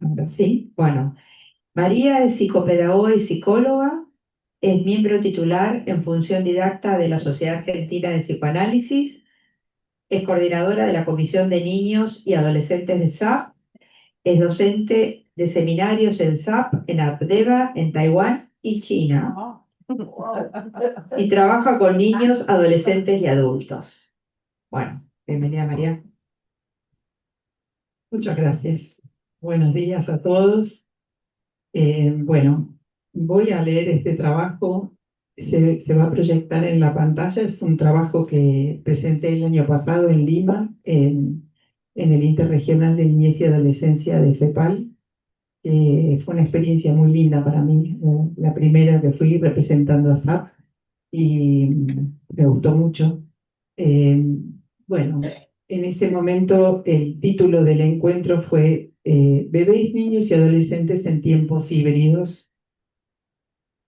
Ahora sí, bueno. María es psicopedagoga y psicóloga, es miembro titular en función didacta de la Sociedad Argentina de Psicoanálisis, es coordinadora de la Comisión de Niños y Adolescentes de SAP, es docente de seminarios en SAP, en Abdeva, en Taiwán y China, y trabaja con niños, adolescentes y adultos. Bueno, bienvenida María. Muchas gracias. Buenos días a todos. Bueno, voy a leer este trabajo. Se va a proyectar en la pantalla. Es un trabajo que presenté el año pasado en Lima, en el Interregional de Niñez y Adolescencia de FEPAL. Fue una experiencia muy linda para mí, la primera que fui representando a SAP y me gustó mucho. Eh, bueno, en ese momento el título del encuentro fue Bebés, niños y adolescentes en tiempos híbridos.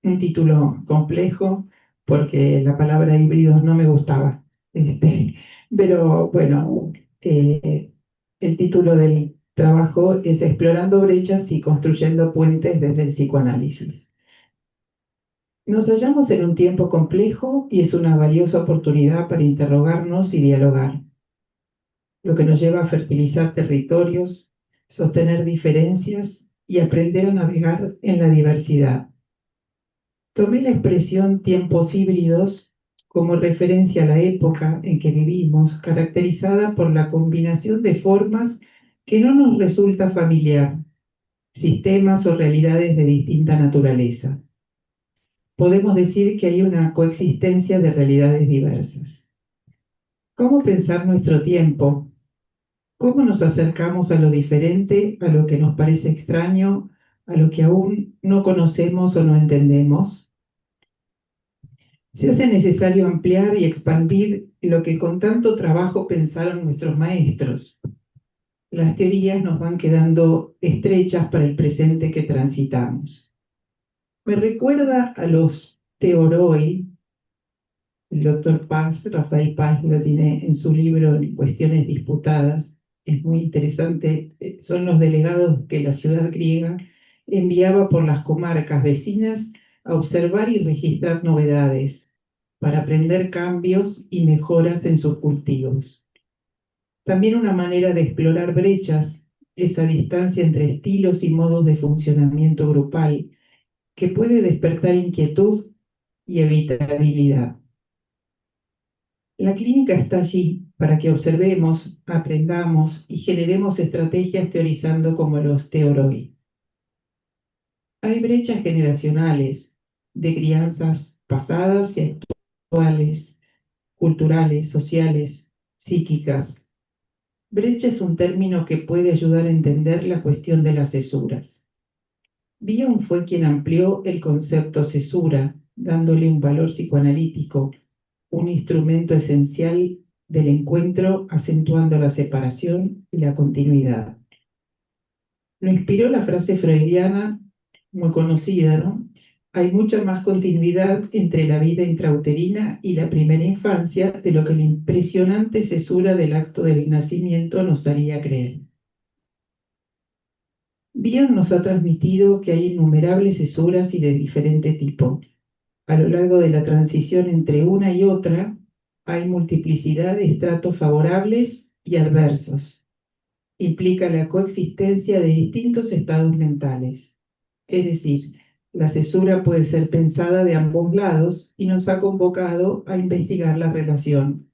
Un título complejo porque la palabra híbridos no me gustaba. Este, pero bueno, el título del trabajo es Explorando brechas y construyendo puentes desde el psicoanálisis. Nos hallamos en un tiempo complejo y es una valiosa oportunidad para interrogarnos y dialogar, lo que nos lleva a fertilizar territorios, sostener diferencias y aprender a navegar en la diversidad. Tomé la expresión tiempos híbridos como referencia a la época en que vivimos, caracterizada por la combinación de formas que no nos resulta familiar, sistemas o realidades de distinta naturaleza. Podemos decir que hay una coexistencia de realidades diversas. ¿Cómo pensar nuestro tiempo? ¿Cómo nos acercamos a lo diferente, a lo que nos parece extraño, a lo que aún no conocemos o no entendemos? Se hace necesario ampliar y expandir lo que con tanto trabajo pensaron nuestros maestros. Las teorías nos van quedando estrechas para el presente que transitamos. Me recuerda a los teoroi. El doctor Paz, Rafael Paz, lo tiene en su libro Cuestiones Disputadas. Es muy interesante. Son los delegados que la ciudad griega enviaba por las comarcas vecinas a observar y registrar novedades para aprender cambios y mejoras en sus cultivos. También una manera de explorar brechas, esa distancia entre estilos y modos de funcionamiento grupal que puede despertar inquietud y evitabilidad. La clínica está allí para que observemos, aprendamos y generemos estrategias teorizando como los teoroi. Hay brechas generacionales de crianzas pasadas y actuales, culturales, sociales, psíquicas. Brecha es un término que puede ayudar a entender la cuestión de las cesuras. Bion fue quien amplió el concepto cesura, dándole un valor psicoanalítico, un instrumento esencial del encuentro, acentuando la separación y la continuidad. Lo inspiró la frase freudiana muy conocida, ¿no? Hay mucha más continuidad entre la vida intrauterina y la primera infancia de lo que la impresionante cesura del acto del nacimiento nos haría creer. Bion nos ha transmitido que hay innumerables cesuras y de diferente tipo. A lo largo de la transición entre una y otra, hay multiplicidad de estratos favorables y adversos. Implica la coexistencia de distintos estados mentales. Es decir, la cesura puede ser pensada de ambos lados y nos ha convocado a investigar la relación,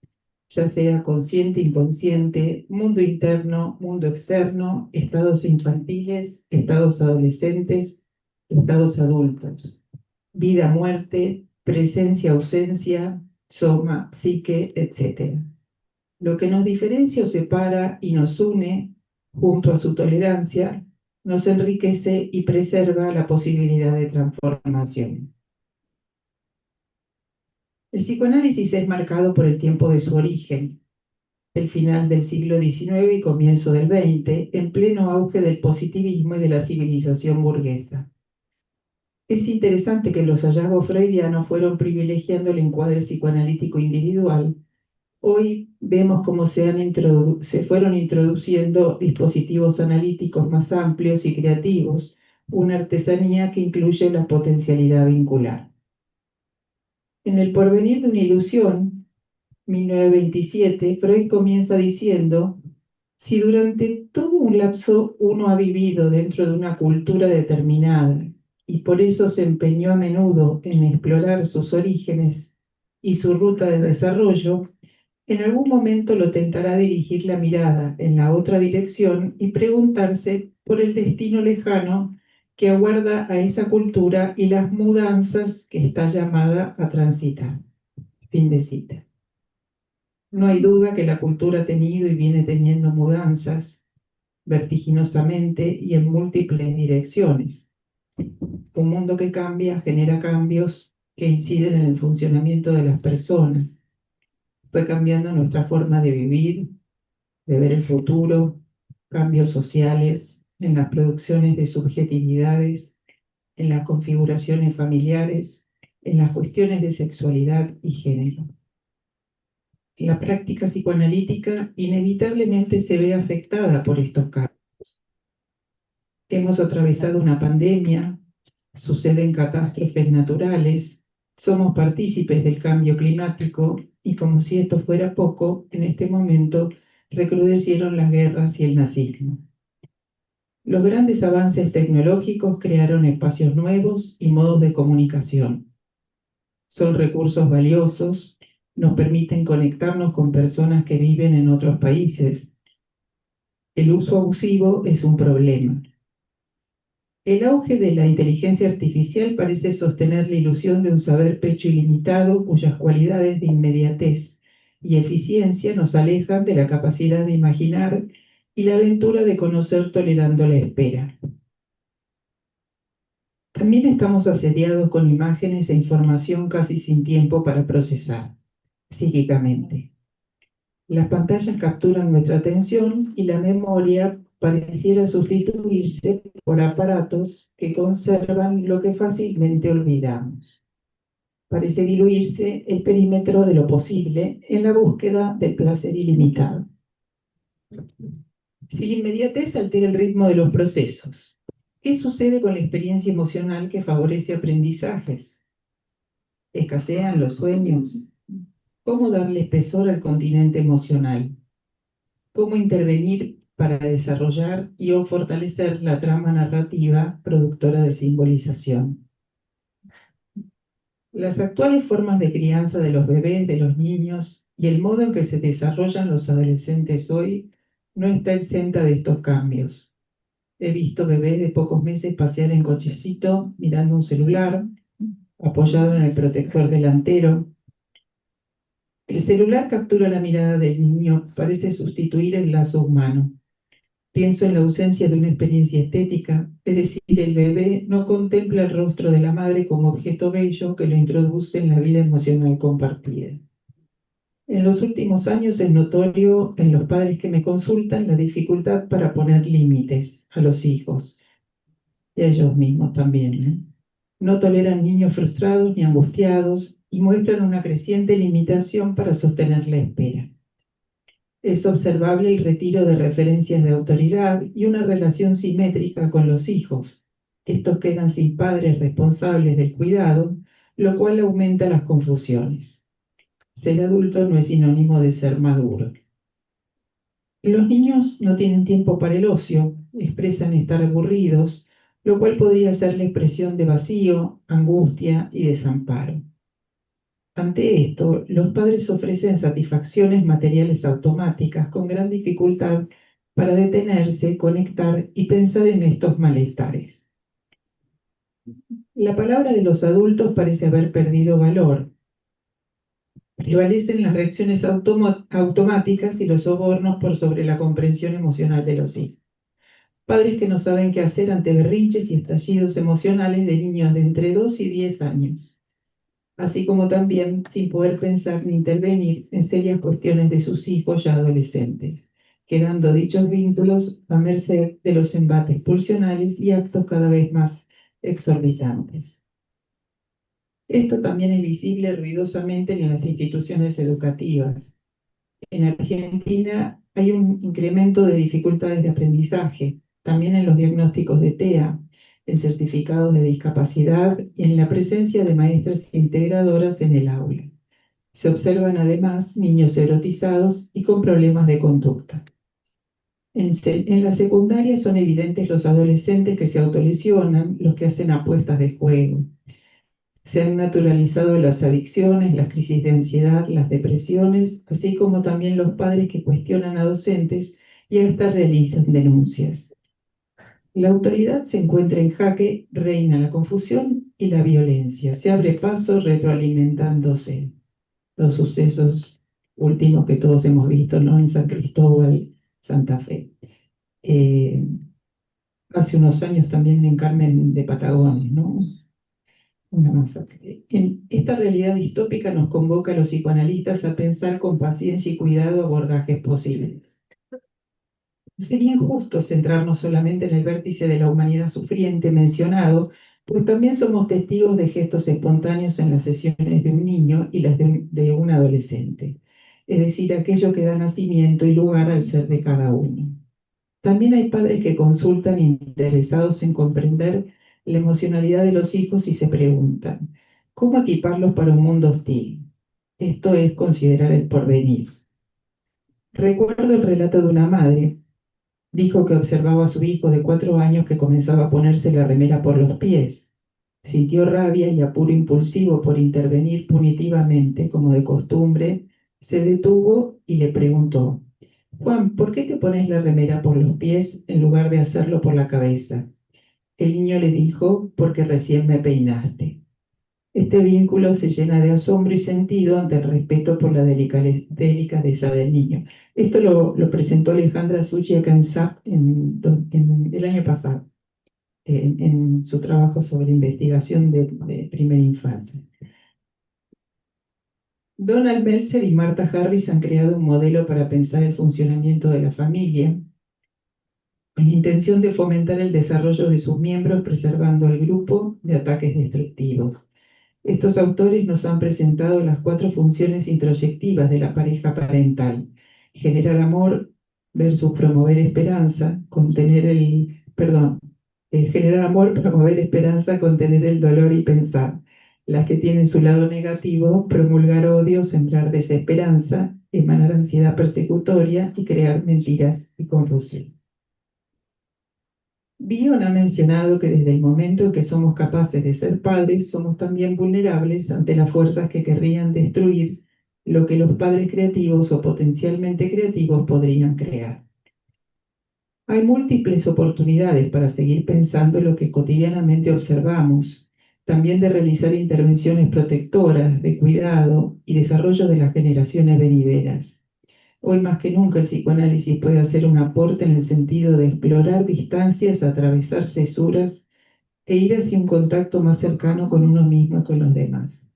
ya sea consciente, inconsciente, mundo interno, mundo externo, estados infantiles, estados adolescentes, estados adultos, vida, muerte, presencia, ausencia, soma, psique, etc. Lo que nos diferencia o separa y nos une, junto a su tolerancia, nos enriquece y preserva la posibilidad de transformación. El psicoanálisis es marcado por el tiempo de su origen, el final del siglo XIX y comienzo del XX, en pleno auge del positivismo y de la civilización burguesa. Es interesante que los hallazgos freudianos fueron privilegiando el encuadre psicoanalítico individual Hoy vemos cómo se fueron introduciendo dispositivos analíticos más amplios y creativos, una artesanía que incluye la potencialidad vincular. En El porvenir de una ilusión, 1927, Freud comienza diciendo: si durante todo un lapso uno ha vivido dentro de una cultura determinada y por eso se empeñó a menudo en explorar sus orígenes y su ruta de desarrollo, en algún momento lo tentará dirigir la mirada en la otra dirección y preguntarse por el destino lejano que aguarda a esa cultura y las mudanzas que está llamada a transitar. Fin de cita. No hay duda que la cultura ha tenido y viene teniendo mudanzas vertiginosamente y en múltiples direcciones. Un mundo que cambia genera cambios que inciden en el funcionamiento de las personas. Fue cambiando nuestra forma de vivir, de ver el futuro, cambios sociales en las producciones de subjetividades, en las configuraciones familiares, en las cuestiones de sexualidad y género. La práctica psicoanalítica inevitablemente se ve afectada por estos cambios. Hemos atravesado una pandemia, suceden catástrofes naturales, somos partícipes del cambio climático y, como si esto fuera poco, en este momento recrudecieron las guerras y el nazismo. Los grandes avances tecnológicos crearon espacios nuevos y modos de comunicación. Son recursos valiosos, nos permiten conectarnos con personas que viven en otros países. El uso abusivo es un problema. El auge de la inteligencia artificial parece sostener la ilusión de un saber pecho ilimitado cuyas cualidades de inmediatez y eficiencia nos alejan de la capacidad de imaginar y la aventura de conocer tolerando la espera. También estamos asediados con imágenes e información casi sin tiempo para procesar psíquicamente. Las pantallas capturan nuestra atención y la memoria pareciera sustituirse por aparatos que conservan lo que fácilmente olvidamos. Parece diluirse el perímetro de lo posible en la búsqueda del placer ilimitado. Si la inmediatez altera el ritmo de los procesos, ¿qué sucede con la experiencia emocional que favorece aprendizajes? ¿Escasean los sueños? ¿Cómo darle espesor al continente emocional? ¿Cómo intervenir para desarrollar y o fortalecer la trama narrativa productora de simbolización? Las actuales formas de crianza de los bebés, de los niños y el modo en que se desarrollan los adolescentes hoy no está exenta de estos cambios. He visto bebés de pocos meses pasear en cochecito mirando un celular, apoyado en el protector delantero. El celular captura la mirada del niño, parece sustituir el lazo humano. Pienso en la ausencia de una experiencia estética, es decir, el bebé no contempla el rostro de la madre como objeto bello que lo introduce en la vida emocional compartida. En los últimos años es notorio en los padres que me consultan la dificultad para poner límites a los hijos y a ellos mismos también, ¿eh? No toleran niños frustrados ni angustiados y muestran una creciente limitación para sostener la espera. Es observable el retiro de referencias de autoridad y una relación simétrica con los hijos. Estos quedan sin padres responsables del cuidado, lo cual aumenta las confusiones. Ser adulto no es sinónimo de ser maduro. Los niños no tienen tiempo para el ocio, expresan estar aburridos, lo cual podría ser la expresión de vacío, angustia y desamparo. Ante esto, los padres ofrecen satisfacciones materiales automáticas con gran dificultad para detenerse, conectar y pensar en estos malestares. La palabra de los adultos parece haber perdido valor. Prevalecen las reacciones automáticas y los sobornos por sobre la comprensión emocional de los hijos. Padres que no saben qué hacer ante berrinches y estallidos emocionales de niños de entre 2 y 10 años, así como también sin poder pensar ni intervenir en serias cuestiones de sus hijos ya adolescentes, quedando dichos vínculos a merced de los embates pulsionales y actos cada vez más exorbitantes. Esto también es visible ruidosamente en las instituciones educativas. En Argentina hay un incremento de dificultades de aprendizaje, también en los diagnósticos de TEA, en certificados de discapacidad y en la presencia de maestras integradoras en el aula. Se observan además niños erotizados y con problemas de conducta. En la secundaria son evidentes los adolescentes que se autolesionan, los que hacen apuestas de juego. Se han naturalizado las adicciones, las crisis de ansiedad, las depresiones, así como también los padres que cuestionan a docentes y hasta realizan denuncias. La autoridad se encuentra en jaque, reina la confusión y la violencia. Se abre paso retroalimentándose. Los sucesos últimos que todos hemos visto, ¿no? En San Cristóbal, Santa Fe. Eh, Hace unos años también en Carmen de Patagones, ¿no? Una masacre. Esta realidad distópica nos convoca a los psicoanalistas a pensar con paciencia y cuidado abordajes posibles. Sería injusto centrarnos solamente en el vértice de la humanidad sufriente mencionado, pues también somos testigos de gestos espontáneos en las sesiones de un niño y las de un adolescente, es decir, aquello que da nacimiento y lugar al ser de cada uno. También hay padres que consultan interesados en comprender la emocionalidad de los hijos y se preguntan, ¿cómo equiparlos para un mundo hostil? Esto es considerar el porvenir. Recuerdo el relato de una madre. Dijo que observaba a su hijo de 4 años que comenzaba a ponerse la remera por los pies. Sintió rabia y apuro impulsivo por intervenir punitivamente, como de costumbre. Se detuvo y le preguntó, Juan, ¿por qué te pones la remera por los pies en lugar de hacerlo por la cabeza? El niño le dijo, porque recién me peinaste. Este vínculo se llena de asombro y sentido ante el respeto por la delicadeza del niño. Esto lo presentó Alejandra Suchi acá en SAP en el año pasado, en su trabajo sobre investigación de primera infancia. Donald Meltzer y Martha Harris han creado un modelo para pensar el funcionamiento de la familia con intención de fomentar el desarrollo de sus miembros preservando al grupo de ataques destructivos. Estos autores nos han presentado las 4 funciones introyectivas de la pareja parental: generar amor versus promover esperanza, generar amor, promover esperanza, contener el dolor y pensar. Las que tienen su lado negativo: promulgar odio, sembrar desesperanza, emanar ansiedad persecutoria y crear mentiras y confusión. Bion ha mencionado que desde el momento en que somos capaces de ser padres, somos también vulnerables ante las fuerzas que querrían destruir lo que los padres creativos o potencialmente creativos podrían crear. Hay múltiples oportunidades para seguir pensando lo que cotidianamente observamos, también de realizar intervenciones protectoras, de cuidado y desarrollo de las generaciones venideras. Hoy más que nunca el psicoanálisis puede hacer un aporte en el sentido de explorar distancias, atravesar cesuras e ir hacia un contacto más cercano con uno mismo y con los demás.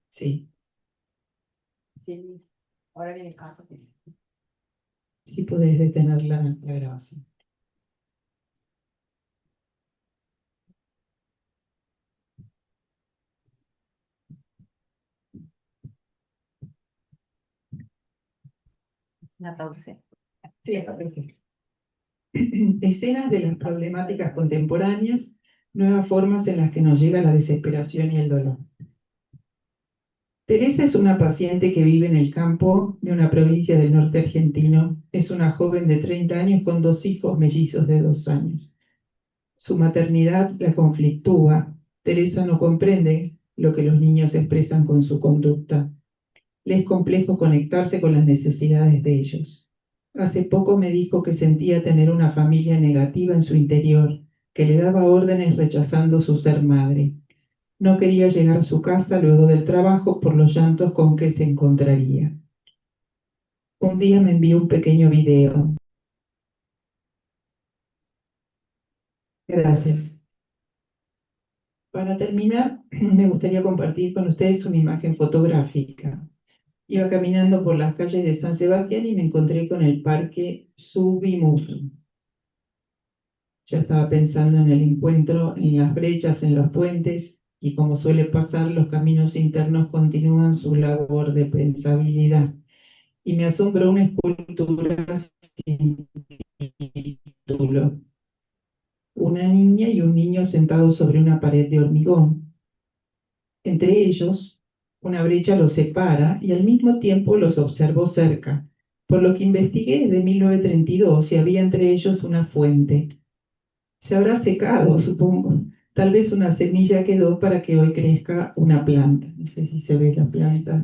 Sí. Sí. Ahora viene el caso. Sí, podés detener la grabación. Sí, está perfecto. Escenas de las problemáticas contemporáneas, nuevas formas en las que nos llega la desesperación y el dolor. Teresa es una paciente que vive en el campo de una provincia del norte argentino. Es una joven de 30 años con 2 hijos mellizos de 2 años. Su maternidad la conflictúa. Teresa no comprende lo que los niños expresan con su conducta. Le es complejo conectarse con las necesidades de ellos. Hace poco me dijo que sentía tener una familia negativa en su interior, que le daba órdenes rechazando su ser madre. No quería llegar a su casa luego del trabajo por los llantos con que se encontraría. Un día me envió un pequeño video. Gracias. Para terminar, me gustaría compartir con ustedes una imagen fotográfica. Iba caminando por las calles de San Sebastián y me encontré con el parque Subimusu. Ya estaba pensando en el encuentro, en las brechas, en los puentes y como suele pasar, los caminos internos continúan su labor de pensabilidad. Y me asombró una escultura sin título, una niña y un niño sentados sobre una pared de hormigón. Entre ellos, una brecha los separa y al mismo tiempo los observo cerca, por lo que investigué desde 1932 si había entre ellos una fuente. Se habrá secado, supongo. Tal vez una semilla quedó para que hoy crezca una planta. No sé si se ve la planta.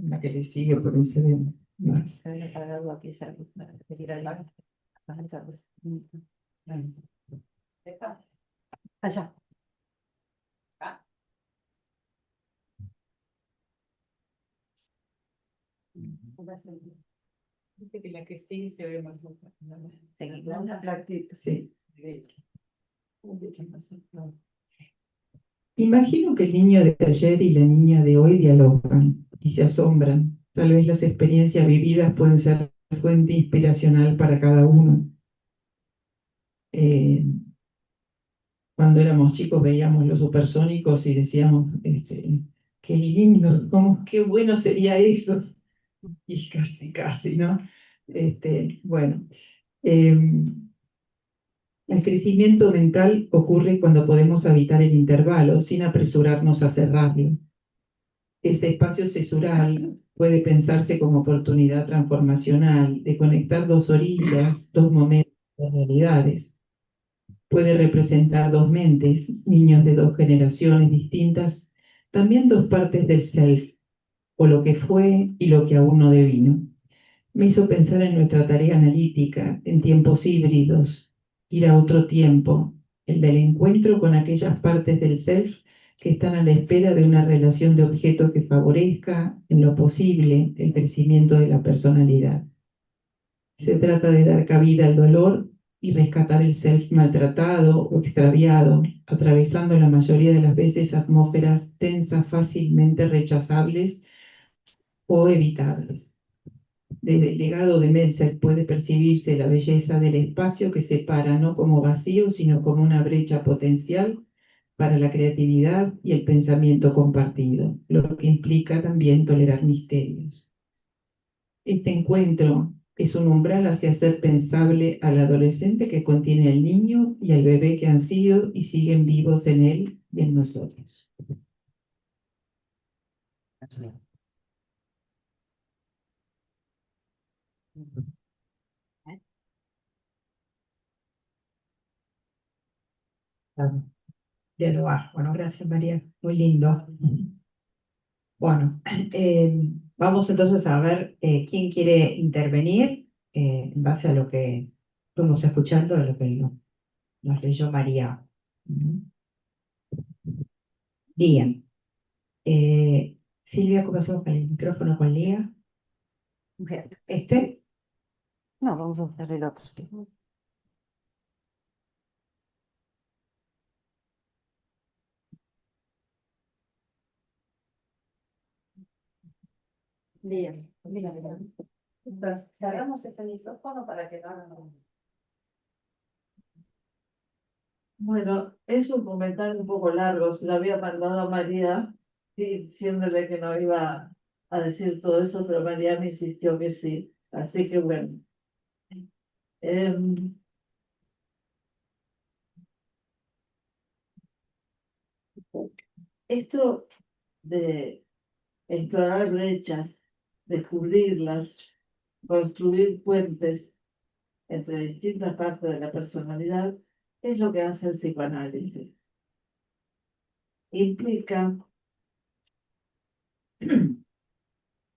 La que le sigue, por ahí se ve más. Allá. Dice que la que sigue se ve más. Seguimos la plantita. Sí. Imagino que el niño de ayer y la niña de hoy dialogan y se asombran. Tal vez las experiencias vividas pueden ser fuente inspiracional para cada uno. Eh, Cuando éramos chicos veíamos los supersónicos y decíamos, qué lindo, qué bueno sería eso. Y casi, casi, ¿no? Bueno, el crecimiento mental ocurre cuando podemos habitar el intervalo sin apresurarnos a cerrarlo. Ese espacio cesural puede pensarse como oportunidad transformacional de conectar dos orillas, dos momentos, dos realidades. Puede representar dos mentes, niños de dos generaciones distintas, también dos partes del self, o lo que fue y lo que aún no devino. Me hizo pensar en nuestra tarea analítica, en tiempos híbridos, ir a otro tiempo, el del encuentro con aquellas partes del self que están a la espera de una relación de objeto que favorezca, en lo posible, el crecimiento de la personalidad. Se trata de dar cabida al dolor y rescatar el self maltratado o extraviado, atravesando la mayoría de las veces atmósferas tensas fácilmente rechazables o evitables. Desde el legado de Meltzer puede percibirse la belleza del espacio que separa no como vacío, sino como una brecha potencial para la creatividad y el pensamiento compartido, lo que implica también tolerar misterios. Este encuentro es un umbral hacia ser pensable al adolescente que contiene al niño y al bebé que han sido y siguen vivos en él y en nosotros. Claro, dialogar. Bueno, gracias María, muy lindo. Bueno, vamos entonces a ver quién quiere intervenir en base a lo que estamos escuchando, de lo que nos leyó María. Ujú. Bien. Silvia, ¿cómo hacemos con el micrófono con Lía? Bien. Este, No, vamos a hacer el otro. Bien, bien. Entonces, cerramos este micrófono para que no hagan. Bueno, es un comentario un poco largo, se lo había mandado a María y diciéndole que no iba a decir todo eso, pero María me insistió que sí. Así que bueno, em, esto de explorar brechas, descubrirlas, construir puentes entre distintas partes de la personalidad, es lo que hace el psicoanálisis. Implica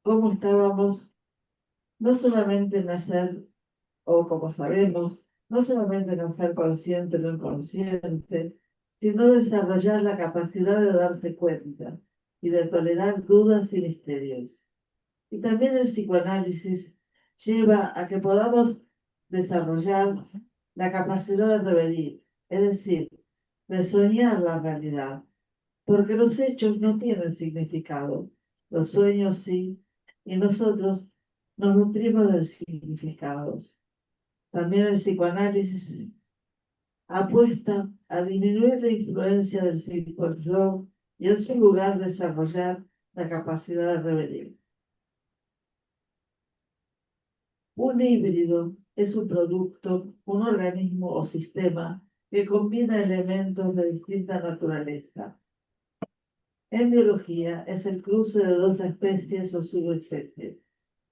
cómo estábamos no solamente en hacer o como sabemos, no solamente en ser consciente o inconsciente, sino desarrollar la capacidad de darse cuenta y de tolerar dudas y misterios. Y también el psicoanálisis lleva a que podamos desarrollar la capacidad de revelar, es decir, de soñar la realidad, porque los hechos no tienen significado, los sueños sí, y nosotros nos nutrimos de significados. También el psicoanálisis Apuesta a disminuir la influencia del psico-yo y en su lugar desarrollar la capacidad de rebeldía. Un híbrido es un producto, un organismo o sistema que combina elementos de distinta naturaleza. En biología es el cruce de dos especies o subespecies.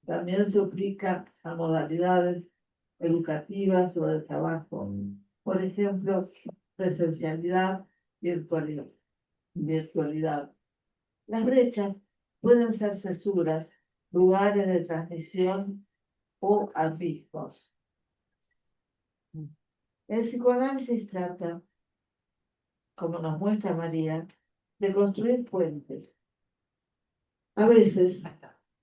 También se aplica a modalidades educativas o de trabajo. Por ejemplo, presencialidad, virtualidad. virtualidad. Las brechas pueden ser cesuras, lugares de transmisión o abismos. El psicoanálisis trata, como nos muestra María, de construir puentes. A veces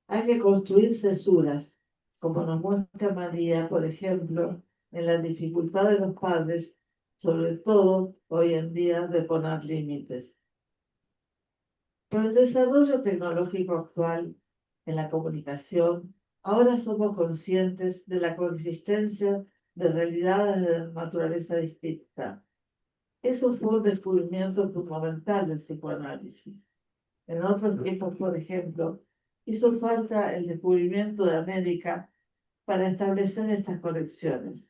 hay que construir cesuras, como nos muestra María, por ejemplo, en la dificultad de los padres, sobre todo hoy en día, de poner límites. Con el desarrollo tecnológico actual en la comunicación, ahora somos conscientes de la coexistencia de realidades de naturaleza distinta. Eso fue un descubrimiento fundamental del psicoanálisis. En otros tiempos, por ejemplo, hizo falta el descubrimiento de América para establecer estas conexiones.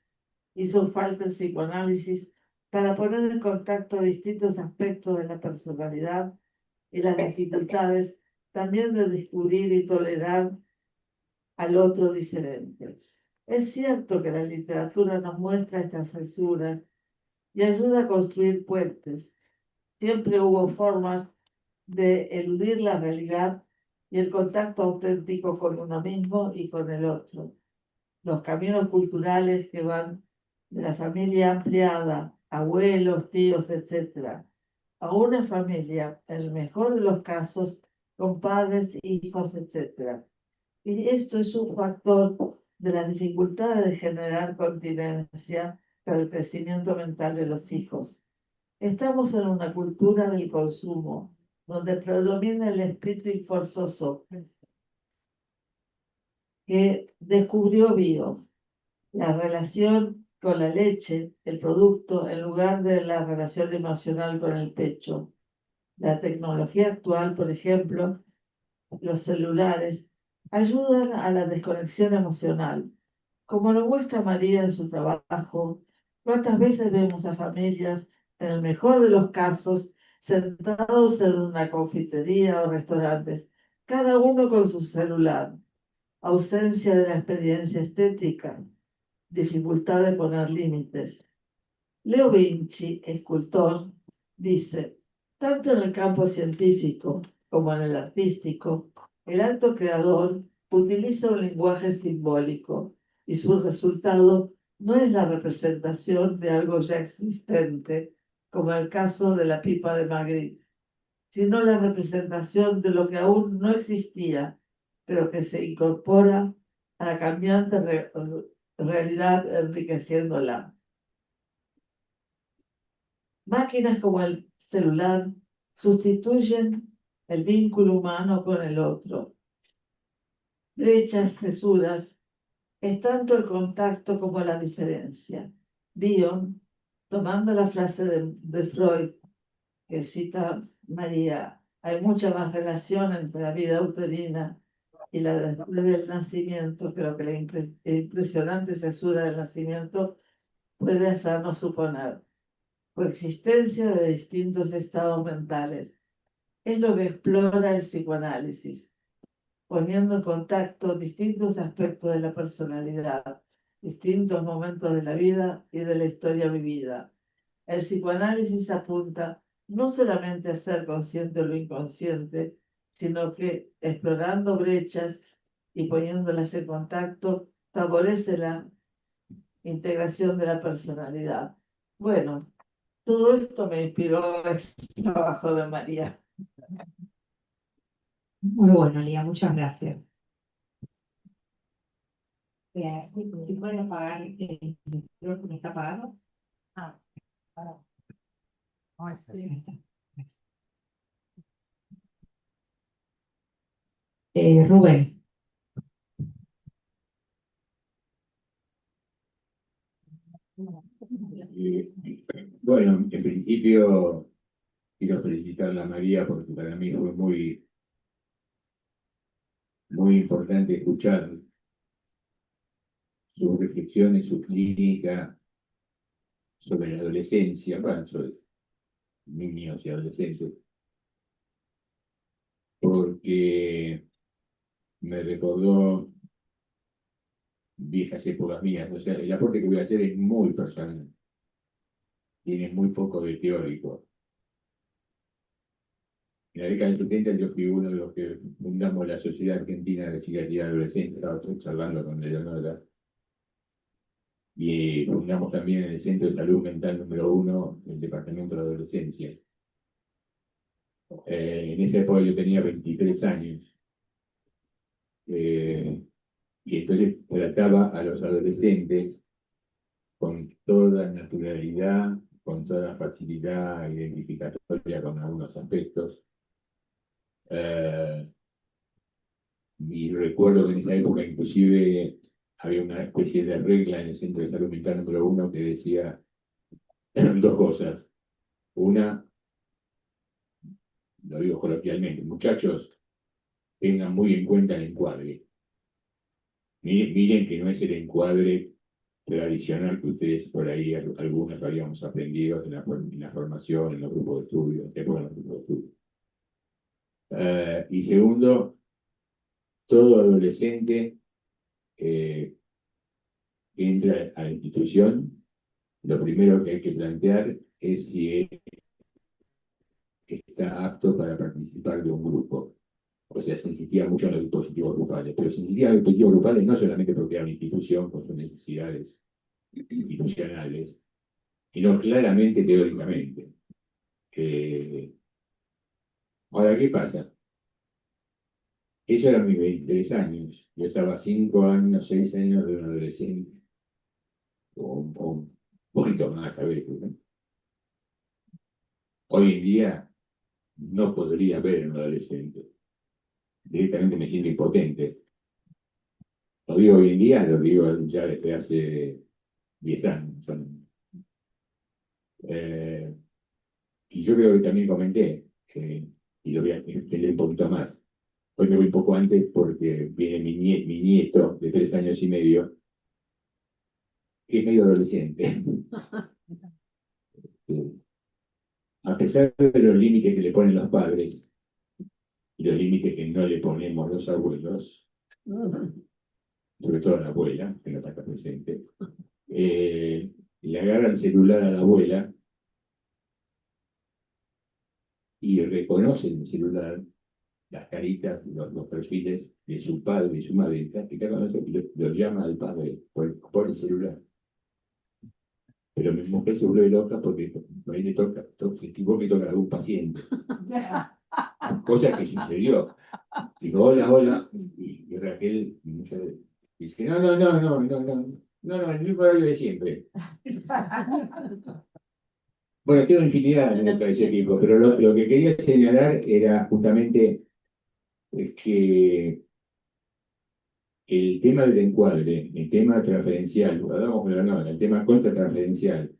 Hizo falta el psicoanálisis para poner en contacto distintos aspectos de la personalidad y las dificultades también de descubrir y tolerar al otro diferente. Es cierto que la literatura nos muestra estas censuras y ayuda a construir puentes. Siempre hubo formas de eludir la realidad y el contacto auténtico con uno mismo y con el otro. Los caminos culturales que van de la familia ampliada, abuelos, tíos, etc., a una familia, en el mejor de los casos, con padres, hijos, etc. Y esto es un factor de las dificultades de generar continencia para el crecimiento mental de los hijos. Estamos en una cultura del consumo, donde predomina el espíritu forzoso que descubrió Bio, la relación con la leche, el producto, en lugar de la relación emocional con el pecho. La tecnología actual, por ejemplo, los celulares, ayudan a la desconexión emocional. Como lo muestra María en su trabajo, ¿cuántas veces vemos a familias, en el mejor de los casos, sentados en una confitería o restaurantes, cada uno con su celular? Ausencia de la experiencia estética, dificultad de poner límites. Leo Vinci, escultor, dice, tanto en el campo científico como en el artístico, el alto creador utiliza un lenguaje simbólico y su resultado no es la representación de algo ya existente, como el caso de la pipa de Magritte, sino la representación de lo que aún no existía, pero que se incorpora a la cambiante realidad enriqueciéndola. Máquinas como el celular sustituyen el vínculo humano con el otro. Brechas, cesuras, es tanto el contacto como la diferencia. Bion, tomando la frase de Freud, que cita María, hay mucha más relación entre la vida uterina y la después del nacimiento, pero que la impresionante cesura del nacimiento puede hacernos suponer. Coexistencia de distintos estados mentales. Es lo que explora el psicoanálisis, poniendo en contacto distintos aspectos de la personalidad, distintos momentos de la vida y de la historia vivida. El psicoanálisis apunta no solamente a ser consciente de lo inconsciente, sino que explorando brechas y poniéndolas en contacto, favorece la integración de la personalidad. Bueno, todo esto me inspiró el trabajo de María. Muy bueno, Lía, muchas gracias. Si puede apagar el micrófono, ¿está apagado? Ah, ahora. Ay, sí. Rubén. Eh, bueno, en principio quiero felicitarla a María porque para mí fue muy importante escuchar sus reflexiones, su clínica sobre la adolescencia, bueno, sobre niños y adolescentes, porque me recordó viejas épocas mías. O sea, el aporte que voy a hacer es muy personal, tiene muy poco de teórico. En la década del 70 yo fui uno de los que fundamos la Sociedad Argentina de Psiquiatría Adolescente, estaba charlando con Eleonora, y fundamos también el Centro de Salud Mental número 1, el Departamento de Adolescencia. En esa época yo tenía 23 años, y entonces trataba a los adolescentes con toda naturalidad, con toda facilidad identificatoria con algunos aspectos. Eh, y recuerdo que en esa época inclusive había una especie de regla en el Centro de Salud Mental número 1 que decía dos cosas. Una, lo digo coloquialmente, muchachos, tengan muy en cuenta el encuadre. Miren que no es el encuadre tradicional que ustedes por ahí, algunos habíamos aprendido en la formación, en los grupos de estudio, en los grupos de estudio. Y segundo, todo adolescente que entra a la institución, lo primero que hay que plantear es si está apto para participar de un grupo. O sea, se insistía mucho en los dispositivos grupales, pero se insistía en los dispositivos grupales no solamente porque era una institución con sus necesidades institucionales, sino claramente teóricamente. Ahora, ¿qué pasa? Eso era mis 23 años. Yo estaba 5 años, 6 años de un adolescente, o un poquito más a veces, ¿no? Hoy en día no podría ver un adolescente. Directamente me siento impotente. Lo digo hoy en día, lo digo ya desde hace 10 años. Eh, y yo creo que también comenté, y lo voy a extender un poquito más. Hoy me voy un poco antes porque viene mi nieto de 3 años y medio, que es medio adolescente. A pesar de los límites que le ponen los padres y los límites que no le ponemos los abuelos, sobre todo a la abuela, que no está acá presente, le agarra el celular a la abuela y reconoce en el celular las caritas, los perfiles de su padre y su madre, que lo llama al padre por el celular. Pero mi mujer se vuelve loca porque ahí se equivoca y toca a algún paciente. Cosa que sucedió. Digo, hola, hola. Y Raquel, mi mujer, dice, no, el mismo horario de siempre. Bueno, tengo infinidad de anécdotas de ese tipo, pero lo que quería señalar era justamente que el tema del encuadre, el tema transferencial, lo hablamos con la nota, el tema contratransferencial,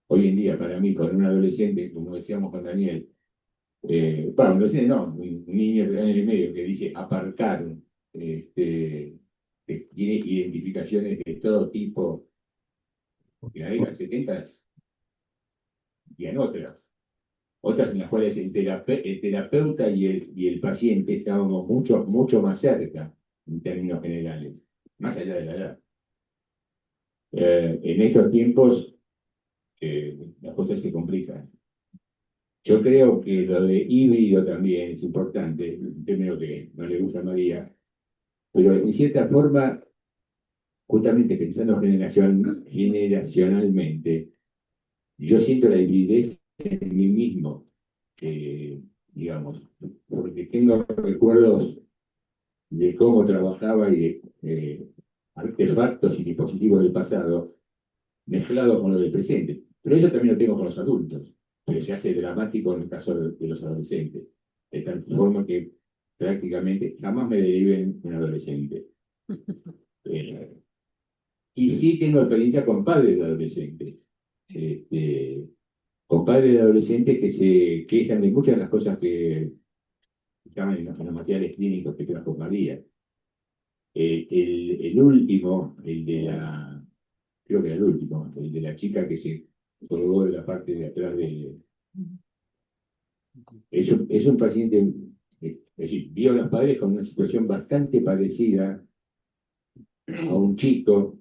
hoy en día para mí, con un adolescente, como decíamos con Daniel, bueno, un adolescente no, un niño de años y medio que dice aparcar, que tiene identificaciones de todo tipo, porque en la década de 70 y en otras en las cuales el terapeuta y el paciente estábamos mucho más cerca, en términos generales, más allá de la edad. En estos tiempos las cosas se complican. Yo creo que lo de híbrido también es importante, un término que no le gusta a María, pero en cierta forma, justamente pensando generacionalmente, yo siento la hibridez en mí mismo, digamos, porque tengo recuerdos de cómo trabajaba y de artefactos y dispositivos del pasado mezclados con lo del presente. Pero eso también lo tengo con los adultos, pero se hace dramático en el caso de los adolescentes, de tal forma que prácticamente jamás me deriven un adolescente. Eh, Y sí tengo experiencia con padres de adolescentes. Con padres de adolescentes que se quejan de muchas de las cosas que llaman en los materiales clínicos que trajo María. El último, creo que era el último, el de la chica que se colgó de la parte de atrás de... Es un paciente, es decir, vio a los padres con una situación bastante parecida a un chico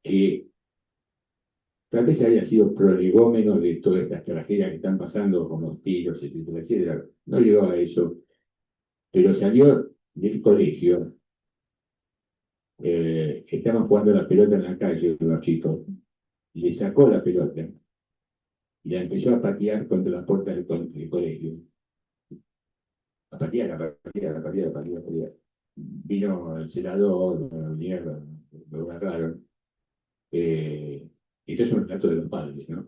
que tal vez haya sido prolegómeno de todas estas tragedias que están pasando, con los tiros, etcétera, etcétera. No llegó a eso, pero salió del colegio, estaban jugando la pelota en la calle unos chicos, y le sacó la pelota y la empezó a patear contra la puerta del colegio. A patear, a patear, a patear, a patear, a patear. Vino el celador, lo agarraron. Esto es un relato de los padres, ¿no?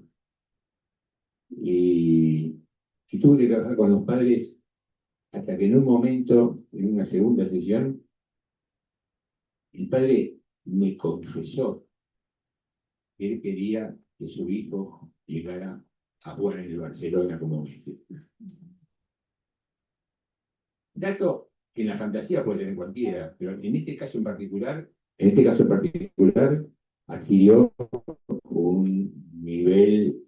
Y tuve que trabajar con los padres hasta que en un momento, en una segunda sesión, el padre me confesó que él quería que su hijo llegara a jugar en el Barcelona como Messi. Dato que en la fantasía puede tener cualquiera, pero en este caso en particular, adquirió un nivel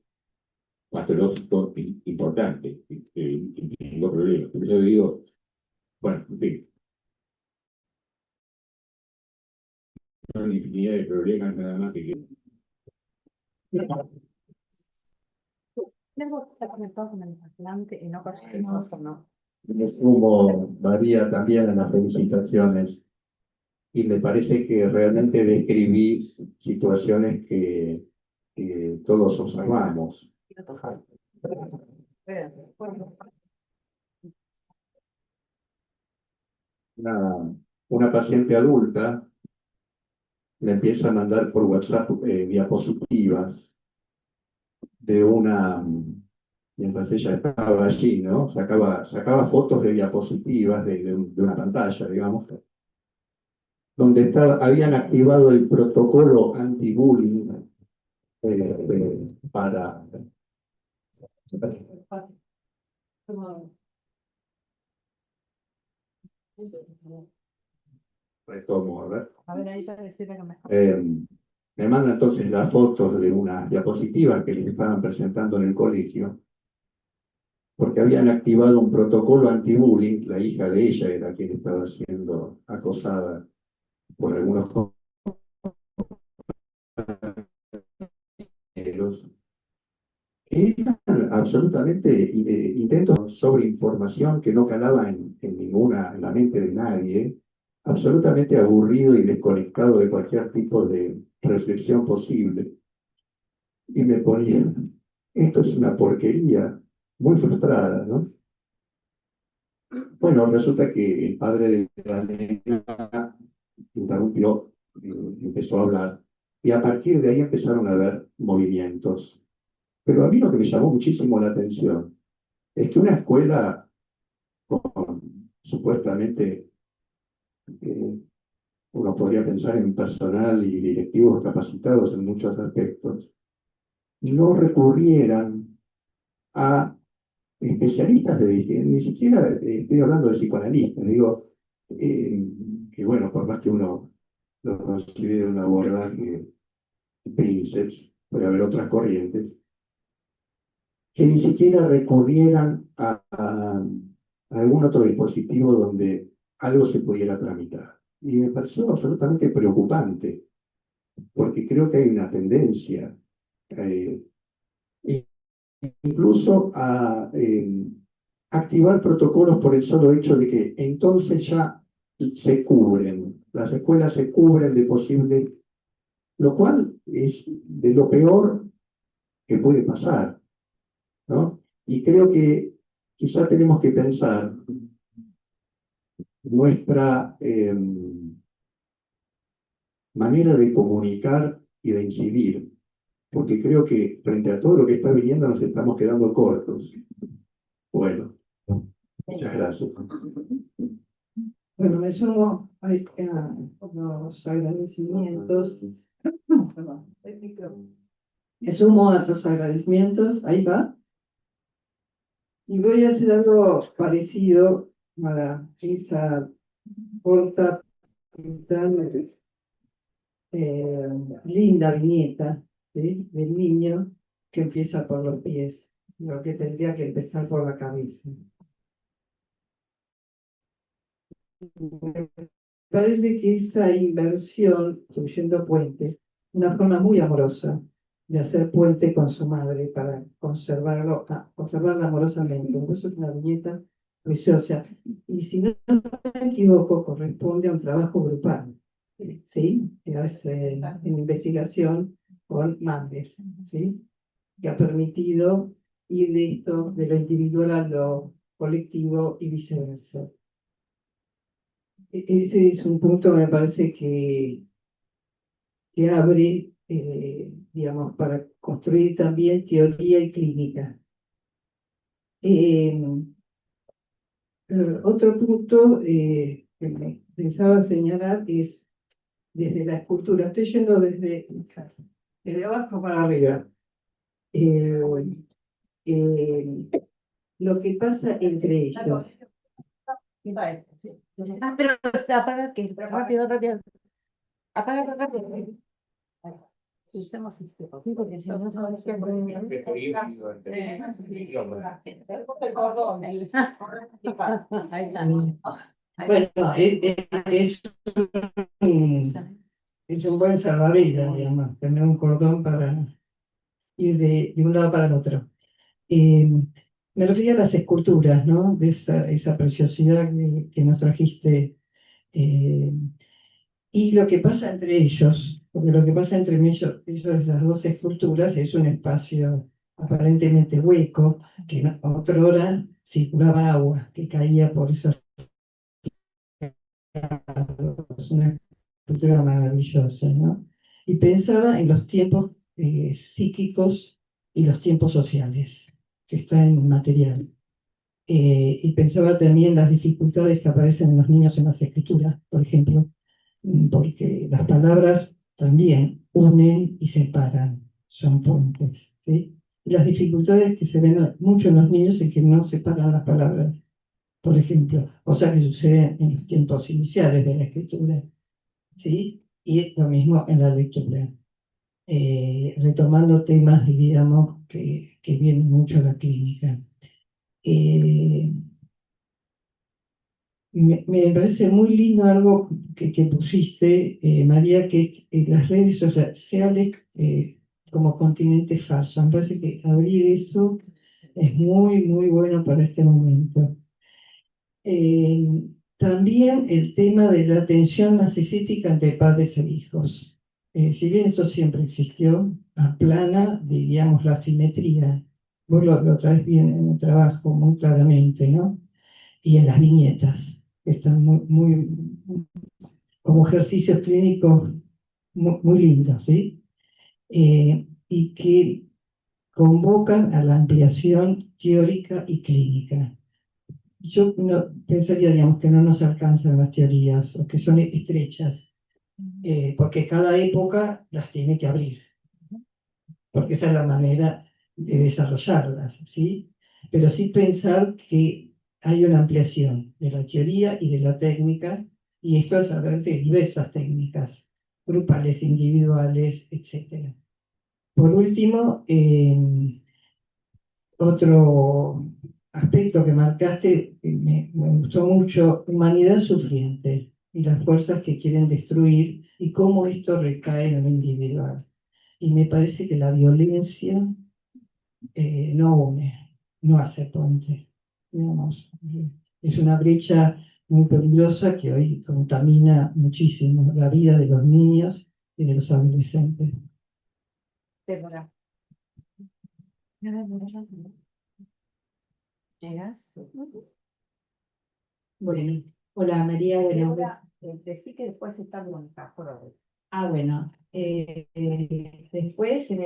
patológico importante, que tengo problemas. Por eso digo, bueno, en fin, son una infinidad de problemas nada más que... Tengo que estar conectado con el parlante y no con el micrófono. Me sumo, María, también en las felicitaciones. Y me parece que realmente describí situaciones que todos observamos. Una paciente adulta le empieza a mandar por WhatsApp diapositivas de mientras ella estaba allí, ¿no? Sacaba fotos de diapositivas de una pantalla, digamos, donde habían activado el protocolo anti-bullying para... Retomo, a ver. A ver, ahí para decirle que me... Me manda entonces las fotos de unas diapositivas que les estaban presentando en el colegio, porque habían activado un protocolo anti-bullying. La hija de ella era quien estaba siendo acosada por algunos compañeros. Eran absolutamente intentos sobre información que no calaba en la mente de nadie, absolutamente aburrido y desconectado de cualquier tipo de reflexión posible. Y me ponían, esto es una porquería, muy frustrada, ¿no? Bueno, resulta que el padre de la nena interrumpió, empezó a hablar, y a partir de ahí empezaron a haber movimientos. Pero a mí lo que me llamó muchísimo la atención es que una escuela con supuestamente, uno podría pensar en personal y directivos capacitados en muchos aspectos, no recurrieran a especialistas ni siquiera estoy hablando de psicoanalistas, digo, que bueno, por más que uno lo considere un abordaje princeps, puede haber otras corrientes, que ni siquiera recurrieran a algún otro dispositivo donde algo se pudiera tramitar. Y me pareció absolutamente preocupante, porque creo que hay una tendencia, eh, incluso a activar protocolos por el solo hecho de que entonces ya se cubren, las escuelas se cubren de posible, lo cual es de lo peor que puede pasar, ¿no? Y creo que quizá tenemos que pensar nuestra manera de comunicar y de incidir, porque creo que frente a todo lo que está viniendo nos estamos quedando cortos. Bueno, muchas gracias. Bueno, me sumo a los agradecimientos. Perdón, el micrófono. Me sumo a los agradecimientos, ahí va, y voy a hacer algo parecido a esa corta, eh, linda viñeta, ¿sí? Del niño que empieza por los pies, lo que tendría que empezar por la cabeza. Me parece que esa inversión, construyendo puentes, una forma muy amorosa de hacer puente con su madre para conservarla amorosamente. Eso es una viñeta preciosa. Y si no me equivoco, corresponde a un trabajo grupal, ¿sí? Que es en investigación con madres, ¿sí? Que ha permitido ir de esto, de lo individual a lo colectivo y viceversa. Ese es un punto, me parece, que abre, digamos, para construir también teoría y clínica. Eh, Otro punto que me pensaba señalar es desde la escultura. Estoy yendo desde abajo para arriba. Eh, eh, lo que pasa entre ellos. Pero apaga que rápido, rápido. Apaga rápido. Si usemos este, sí, porque si no sabes que el cordón. Ahí está. Bueno, es un buen salvavidas, digamos, tener un cordón para ir de un lado para el otro. Me refiero a las esculturas, ¿no? De esa preciosidad que nos trajiste. eh, y lo que pasa entre ellos, porque lo que pasa entre ellos, esas dos esculturas, es un espacio aparentemente hueco, que otrora circulaba agua, que caía por esos lados, una escultura maravillosa, ¿no? Y pensaba en los tiempos psíquicos y los tiempos sociales, que está en material. Y pensaba también las dificultades que aparecen en los niños en las escrituras, por ejemplo, porque las palabras también unen y separan, son puentes, ¿sí? Y las dificultades que se ven mucho en los niños es que no separan las palabras, por ejemplo, cosa que sucede en los tiempos iniciales de la escritura, ¿sí? Y lo mismo en la lectura. Retomando temas, diríamos, que vienen mucho a la clínica. Eh, Me parece muy lindo algo que pusiste, María, que las redes sociales como continente falso. Me parece que abrir eso es muy, muy bueno para este momento. Eh, También el tema de la tensión narcisística entre padres e hijos. Si bien esto siempre existió, aplana, diríamos, la simetría. Vos lo traes bien en el trabajo muy claramente, ¿no? Y en las viñetas, que están como ejercicios clínicos muy lindos, ¿sí? Y que convocan a la ampliación teórica y clínica. Yo pensaría, digamos, que no nos alcanzan las teorías o que son estrechas, porque cada época las tiene que abrir, porque esa es la manera de desarrollarlas, ¿sí? Pero sí pensar que hay una ampliación de la teoría y de la técnica, y esto es hablar de diversas técnicas, grupales, individuales, etc. Por último, otro aspecto que marcaste, me gustó mucho, humanidad sufriente y las fuerzas que quieren destruir y cómo esto recae en lo individual. Y me parece que la violencia no une, no hace puente. Digamos, es una brecha muy peligrosa que hoy contamina muchísimo la vida de los niños y de los adolescentes. Débora. ¿Llegas? Bueno, hola María, bueno, Débora, decí que después está Mónica, por ahora. bueno, después en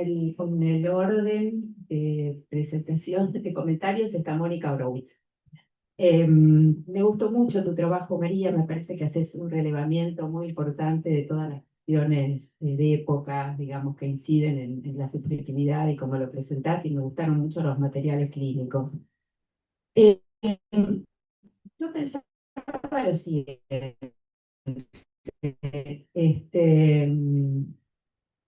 el orden de presentación de comentarios está Mónica Horowitz. Me gustó mucho tu trabajo, María. Me parece que haces un relevamiento muy importante de todas las cuestiones de época, digamos, que inciden en la subjetividad y cómo lo presentás, y me gustaron mucho los materiales clínicos. Eh, yo pensaba lo siguiente. Este,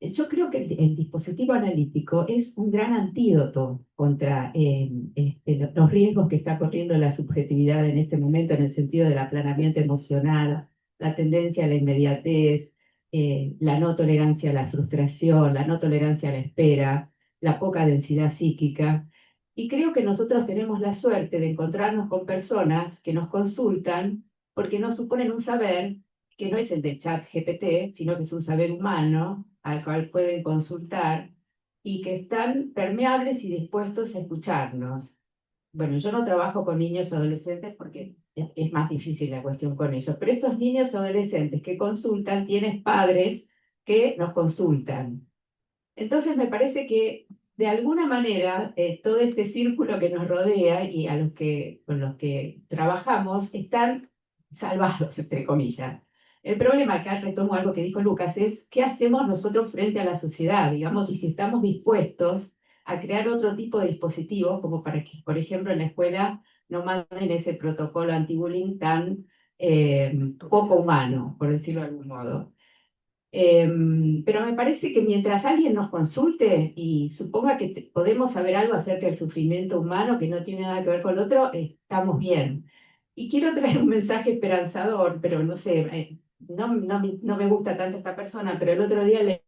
yo creo que el dispositivo analítico es un gran antídoto contra los riesgos que está corriendo la subjetividad en este momento en el sentido del aplanamiento emocional, la tendencia a la inmediatez, la no tolerancia a la frustración, la no tolerancia a la espera, la poca densidad psíquica. Y creo que nosotros tenemos la suerte de encontrarnos con personas que nos consultan porque nos suponen un saber que no es el de chat GPT, sino que es un saber humano al cual pueden consultar y que están permeables y dispuestos a escucharnos. Bueno, yo no trabajo con niños o adolescentes porque es más difícil la cuestión con ellos, pero estos niños o adolescentes que consultan tienen padres que nos consultan. Entonces me parece que de alguna manera todo este círculo que nos rodea y con los que trabajamos están salvados, entre comillas. El problema, acá retomo algo que dijo Lucas, es qué hacemos nosotros frente a la sociedad, digamos, y si estamos dispuestos a crear otro tipo de dispositivos, como para que, por ejemplo, en la escuela no manden ese protocolo anti-bullying tan poco humano, por decirlo de algún modo. Pero me parece que mientras alguien nos consulte y suponga que podemos saber algo acerca del sufrimiento humano que no tiene nada que ver con el otro, estamos bien. Y quiero traer un mensaje esperanzador, pero no sé, no me gusta tanto esta persona, pero el otro día leí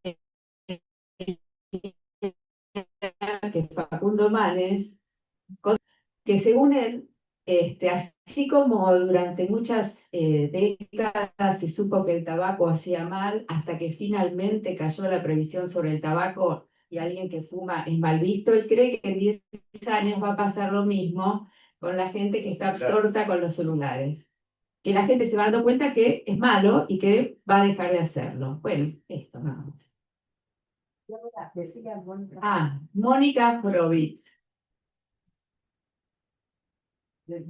que Facundo Manes que según él, así como durante muchas décadas se supo que el tabaco hacía mal, hasta que finalmente cayó la prohibición sobre el tabaco y alguien que fuma es mal visto, él cree que en 10 años va a pasar lo mismo con la gente que está absorta con los celulares. Que la gente se va dando cuenta que es malo y que va a dejar de hacerlo. Bueno, esto no. Ah, Mónica Horowitz. Está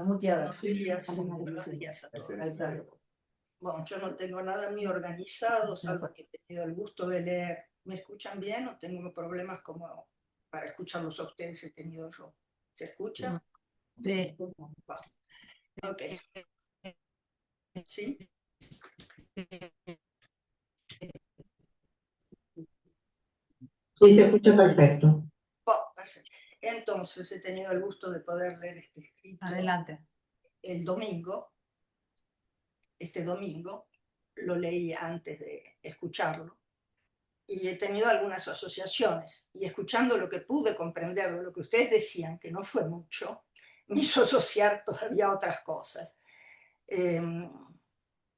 muteada. Buenos días a todos. Bueno, yo no tengo nada muy organizado, salvo que he tenido el gusto de leer. ¿Me escuchan bien o tengo problemas como para escucharlos a ustedes he tenido yo? ¿Se escucha? Sí. Bueno, ok. ¿Sí? Sí, se escucha perfecto. Bueno, perfecto. Entonces he tenido el gusto de poder leer este escrito Adelante. el domingo. Este domingo lo leí antes de escucharlo. Y he tenido algunas asociaciones, y escuchando lo que pude comprender de lo que ustedes decían, que no fue mucho, me hizo asociar todavía otras cosas.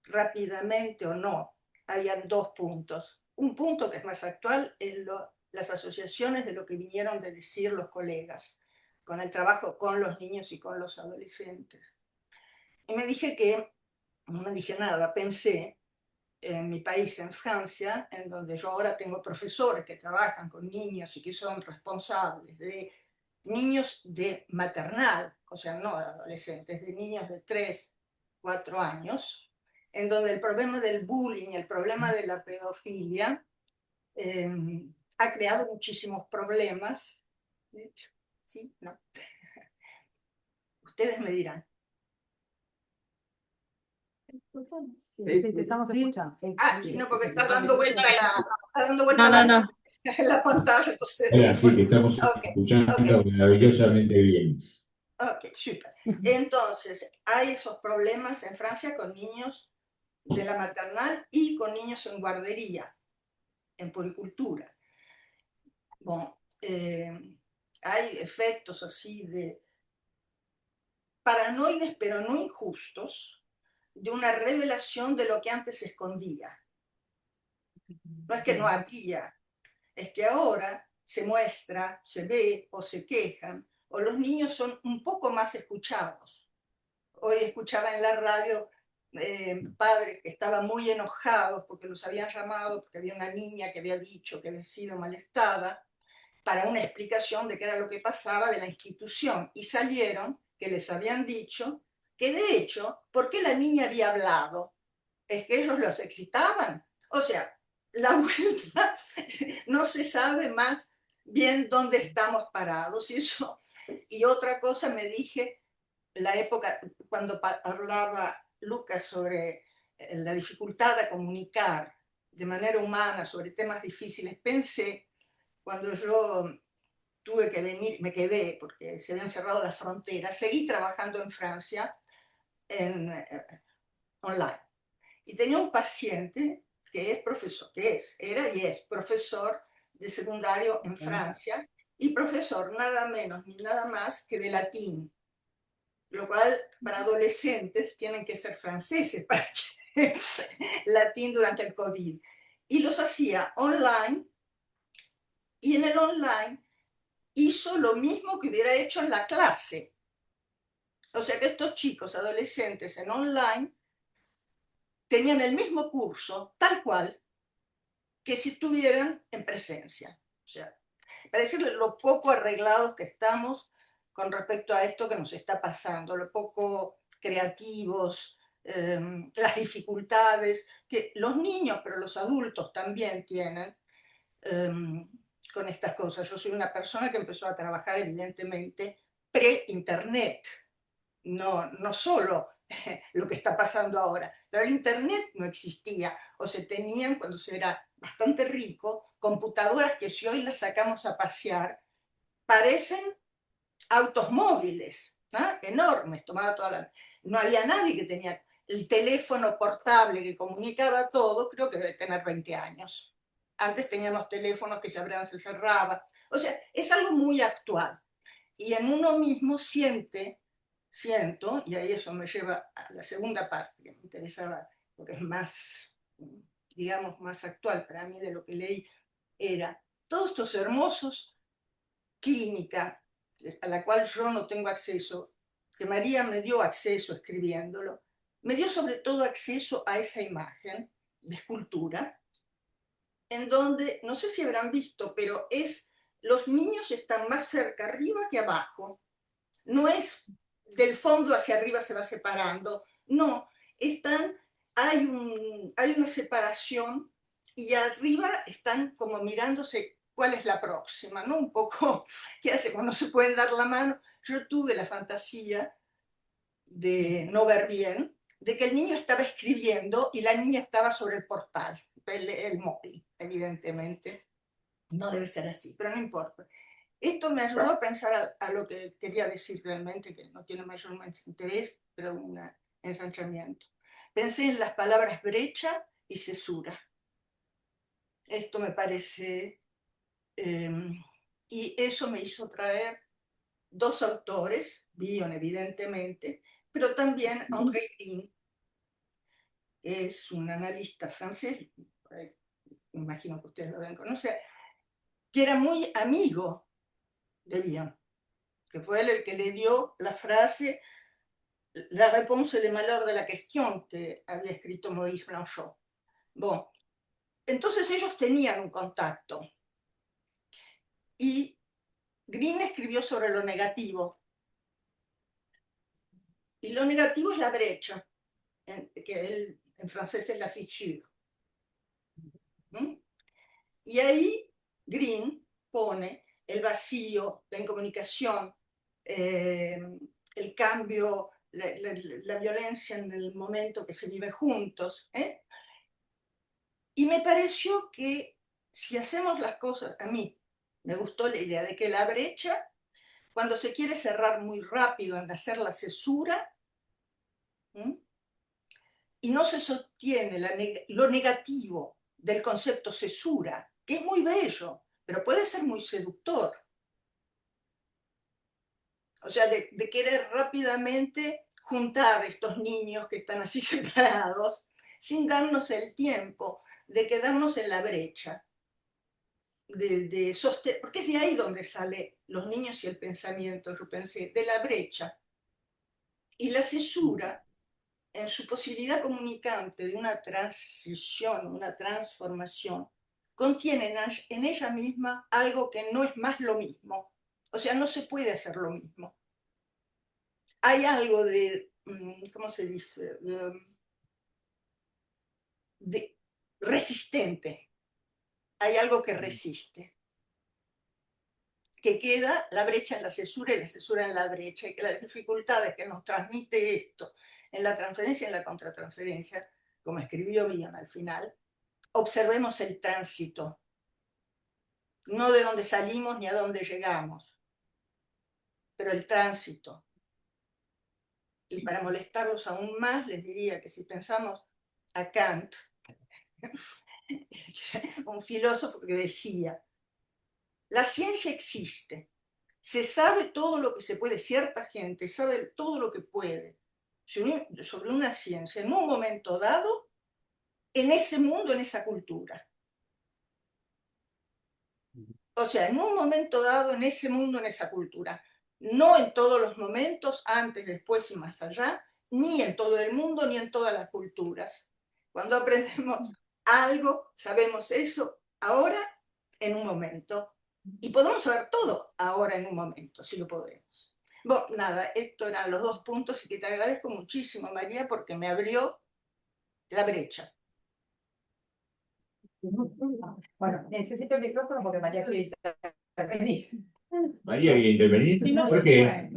Rápidamente o no, hayan dos puntos. Un punto que es más actual es las asociaciones de lo que vinieron de decir los colegas con el trabajo con los niños y con los adolescentes. Y no me dije nada, pensé en mi país, en Francia, en donde yo ahora tengo profesores que trabajan con niños y que son responsables de niños de maternal, o sea, no de adolescentes, de niños de 3, 4 años, en donde el problema del bullying, el problema de la pedofilia, ha creado muchísimos problemas. De hecho, ¿sí? ¿No? Ustedes me dirán. Sí, te estamos escuchando. Ah, sí, no, porque está dando vuelta No, no, no. la pantalla, entonces. Ahora sí que estamos Ok, escuchando maravillosamente bien. ok, súper. Entonces, hay esos problemas en Francia con niños de la maternal y con niños en guardería, en puricultura. Bueno, hay efectos así paranoides, pero no injustos, de una revelación de lo que antes se escondía. No es que no había, es que ahora se muestra, se ve o se quejan, o los niños son un poco más escuchados. Hoy escuchaba en la radio padres que estaban muy enojados porque los habían llamado, porque había una niña que había dicho que había sido molestada, para una explicación de qué era lo que pasaba de la institución, y salieron que les habían dicho que de hecho, ¿por qué la niña había hablado? Es que ellos los excitaban. O sea, la vuelta no se sabe más bien dónde estamos parados. Y otra cosa me dije, la época cuando hablaba Lucas sobre la dificultad de comunicar de manera humana sobre temas difíciles, pensé cuando yo tuve que venir, me quedé porque se habían cerrado las fronteras, seguí trabajando en Francia online. Y tenía un paciente que es profesor, era y es profesor de secundario en Francia y profesor nada menos ni nada más que de latín, lo cual para adolescentes tienen que ser franceses para que latín durante el COVID. Y los hacía online, y en el online hizo lo mismo que hubiera hecho en la clase. O sea que estos chicos adolescentes en online tenían el mismo curso, tal cual, que si estuvieran en presencia. O sea, para decirle lo poco arreglados que estamos con respecto a esto que nos está pasando, lo poco creativos, las dificultades que los niños, pero los adultos también tienen con estas cosas. Yo soy una persona que empezó a trabajar evidentemente pre-internet, no solo lo que está pasando ahora, pero el internet no existía, o se tenían cuando se era bastante rico, computadoras que si hoy las sacamos a pasear, parecen autos móviles, ¿no? Enormes, no había nadie que tenía el teléfono portable que comunicaba todo, creo que debe tener 20 años. Antes teníamos teléfonos que se abrían, se cerraban, o sea, es algo muy actual. Y en uno mismo siento, y ahí eso me lleva a la segunda parte que me interesaba, lo que es más, digamos, más actual para mí de lo que leí, era todos estos hermosos clínica a la cual yo no tengo acceso, que María me dio acceso escribiéndolo, me dio sobre todo acceso a esa imagen de escultura, en donde, no sé si habrán visto, pero los niños están más cerca arriba que abajo. No es del fondo hacia arriba se va separando, no, hay una separación y arriba están como mirándose cuál es la próxima, ¿no? Un poco, ¿qué hace cuando se pueden dar la mano? Yo tuve la fantasía de no ver bien, de que el niño estaba escribiendo y la niña estaba sobre el portal, el móvil, evidentemente. No debe ser así, pero no importa. Esto me ayudó a pensar a lo que quería decir realmente, que no tiene mayor interés, pero un ensanchamiento. Pensé en las palabras brecha y cesura. Esto me parece, y eso me hizo traer dos autores, Bion evidentemente, pero también André Gide, que es un analista francés, me imagino que ustedes lo deben conocer, que era muy amigo de Bion, que fue él el que le dio la frase La réponse de malheur de la question que había escrito Maurice Blanchot. Bon, entonces ellos tenían un contacto y Green escribió sobre lo negativo. Y lo negativo es la brecha, que en francés es la fissure. ¿Mm? Y ahí Green pone el vacío, la incomunicación, el cambio, la violencia en el momento que se vive juntos. Y me pareció que si hacemos las cosas, a mí me gustó la idea de que la brecha, cuando se quiere cerrar muy rápido en hacer la cesura, y no se sostiene lo negativo del concepto cesura, que es muy bello, pero puede ser muy seductor. O sea, de querer rápidamente juntar estos niños que están así separados, sin darnos el tiempo de quedarnos en la brecha. Porque es de ahí donde salen los niños y el pensamiento, yo pensé, de la brecha. Y la cesura, en su posibilidad comunicante de una transición, una transformación, contiene en ella misma algo que no es más lo mismo. O sea, no se puede hacer lo mismo. Hay algo de, ¿cómo se dice? De resistente. Hay algo que resiste. Que queda la brecha en la cesura y la cesura en la brecha, y que las dificultades que nos transmite esto en la transferencia y en la contratransferencia, como escribió Bion al final, observemos el tránsito, no de dónde salimos ni a dónde llegamos, pero el tránsito. Y para molestarlos aún más, les diría que si pensamos a Kant, un filósofo que decía, la ciencia existe, se sabe todo lo que se puede, cierta gente sabe todo lo que puede sobre una ciencia en un momento dado, en ese mundo, en esa cultura. O sea, en un momento dado, en ese mundo, en esa cultura. No en todos los momentos, antes, después y más allá, ni en todo el mundo, ni en todas las culturas. Cuando aprendemos algo, sabemos eso ahora, en un momento. Y podemos saber todo ahora, en un momento, si lo podemos. Bueno, nada, estos eran los 2 puntos y que te agradezco muchísimo, María, porque me abrió la brecha. Bueno, necesito el micrófono porque María quiere intervenir. María, ¿quiere intervenir? Sí, no, ¿Por qué?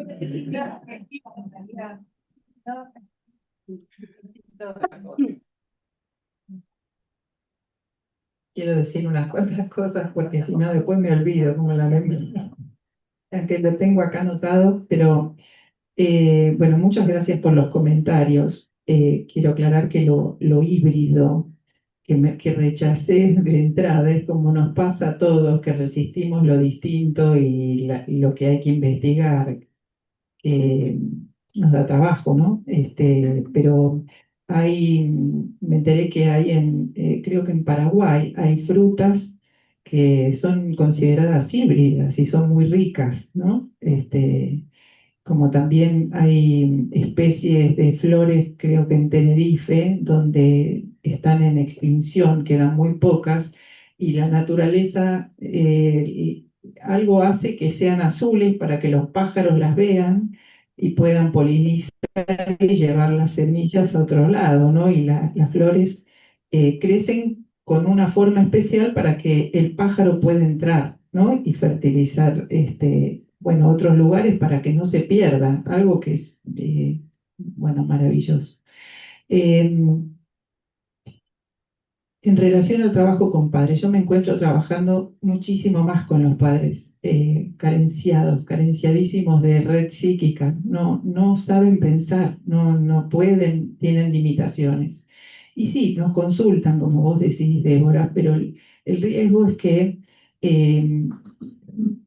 Quiero decir unas cuantas cosas porque si no después me olvido como la memoria. Aunque lo tengo acá anotado, pero bueno, muchas gracias por los comentarios. Quiero aclarar que lo híbrido que rechacé de entrada es como nos pasa a todos, que resistimos lo distinto y lo que hay que investigar, que nos da trabajo, ¿no? Pero me enteré que hay creo que en Paraguay hay frutas que son consideradas híbridas y son muy ricas, ¿no? Como también hay especies de flores, creo que en Tenerife, donde están en extinción, quedan muy pocas, y la naturaleza algo hace que sean azules para que los pájaros las vean y puedan polinizar y llevar las semillas a otro lado, ¿no? Y las flores crecen con una forma especial para que el pájaro pueda entrar, ¿no? Y fertilizar bueno, otros lugares para que no se pierda, algo que es, bueno, maravilloso. En relación al trabajo con padres, yo me encuentro trabajando muchísimo más con los padres, carenciadísimos de red psíquica, no saben pensar, no pueden, tienen limitaciones. Y sí, nos consultan, como vos decís, Débora, pero el riesgo es que eh,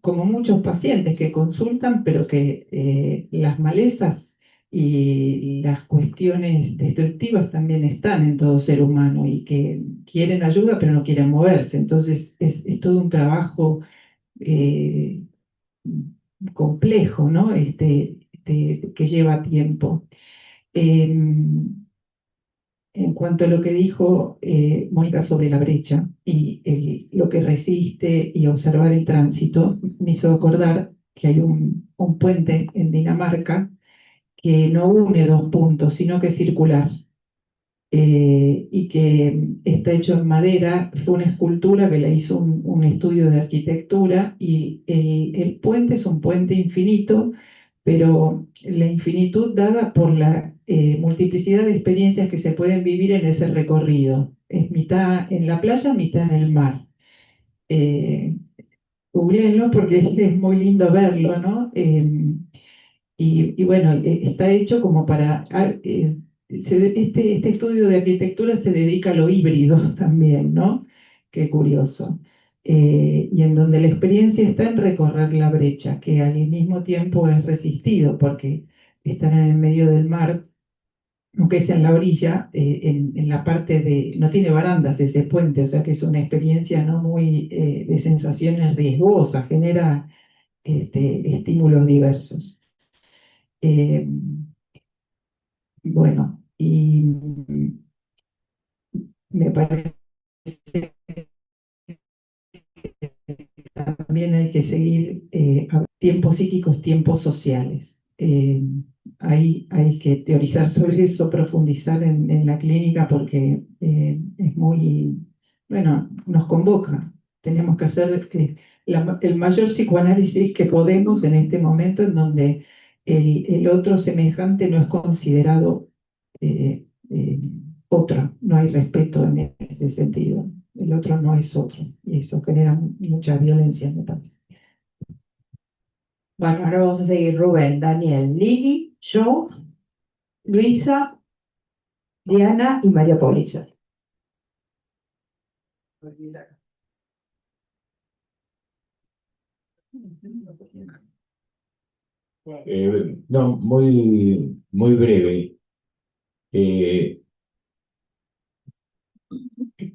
como muchos pacientes que consultan, pero que las malezas y las cuestiones destructivas también están en todo ser humano y que quieren ayuda pero no quieren moverse. Entonces es todo un trabajo eh, complejo, ¿no? Que lleva tiempo. En cuanto a lo que dijo Mónica sobre la brecha y lo que resiste y observar el tránsito, me hizo acordar que hay un puente en Dinamarca que no une 2 puntos, sino que es circular y que está hecho en madera. Fue una escultura que le hizo un estudio de arquitectura y el puente es un puente infinito, pero la infinitud dada por la multiplicidad de experiencias que se pueden vivir en ese recorrido. Es mitad en la playa, mitad en el mar. Eh, Googleenlo porque es muy lindo verlo, ¿no? Y bueno, está hecho como para... este estudio de arquitectura se dedica a lo híbrido también, ¿no? Qué curioso. Y en donde la experiencia está en recorrer la brecha, que al mismo tiempo es resistido, porque están en el medio del mar, aunque sea en la orilla, en la parte de... No tiene barandas ese puente, o sea que es una experiencia no muy de sensaciones riesgosas, genera estímulos diversos. Eh, bueno, y me parece también hay que seguir tiempos psíquicos, tiempos sociales. Hay que teorizar sobre eso, profundizar en la clínica porque es muy, bueno, nos convoca. Tenemos que hacer el mayor psicoanálisis que podemos en este momento en donde el otro semejante no es considerado eh, eh, otro, no hay respeto en ese sentido. El otro no es otro y eso genera mucha violencia, me parece. Bueno, ahora vamos a seguir Rubén, Daniel, Lili, yo, Luisa, Diana y María Paulita. No, muy breve. Eh,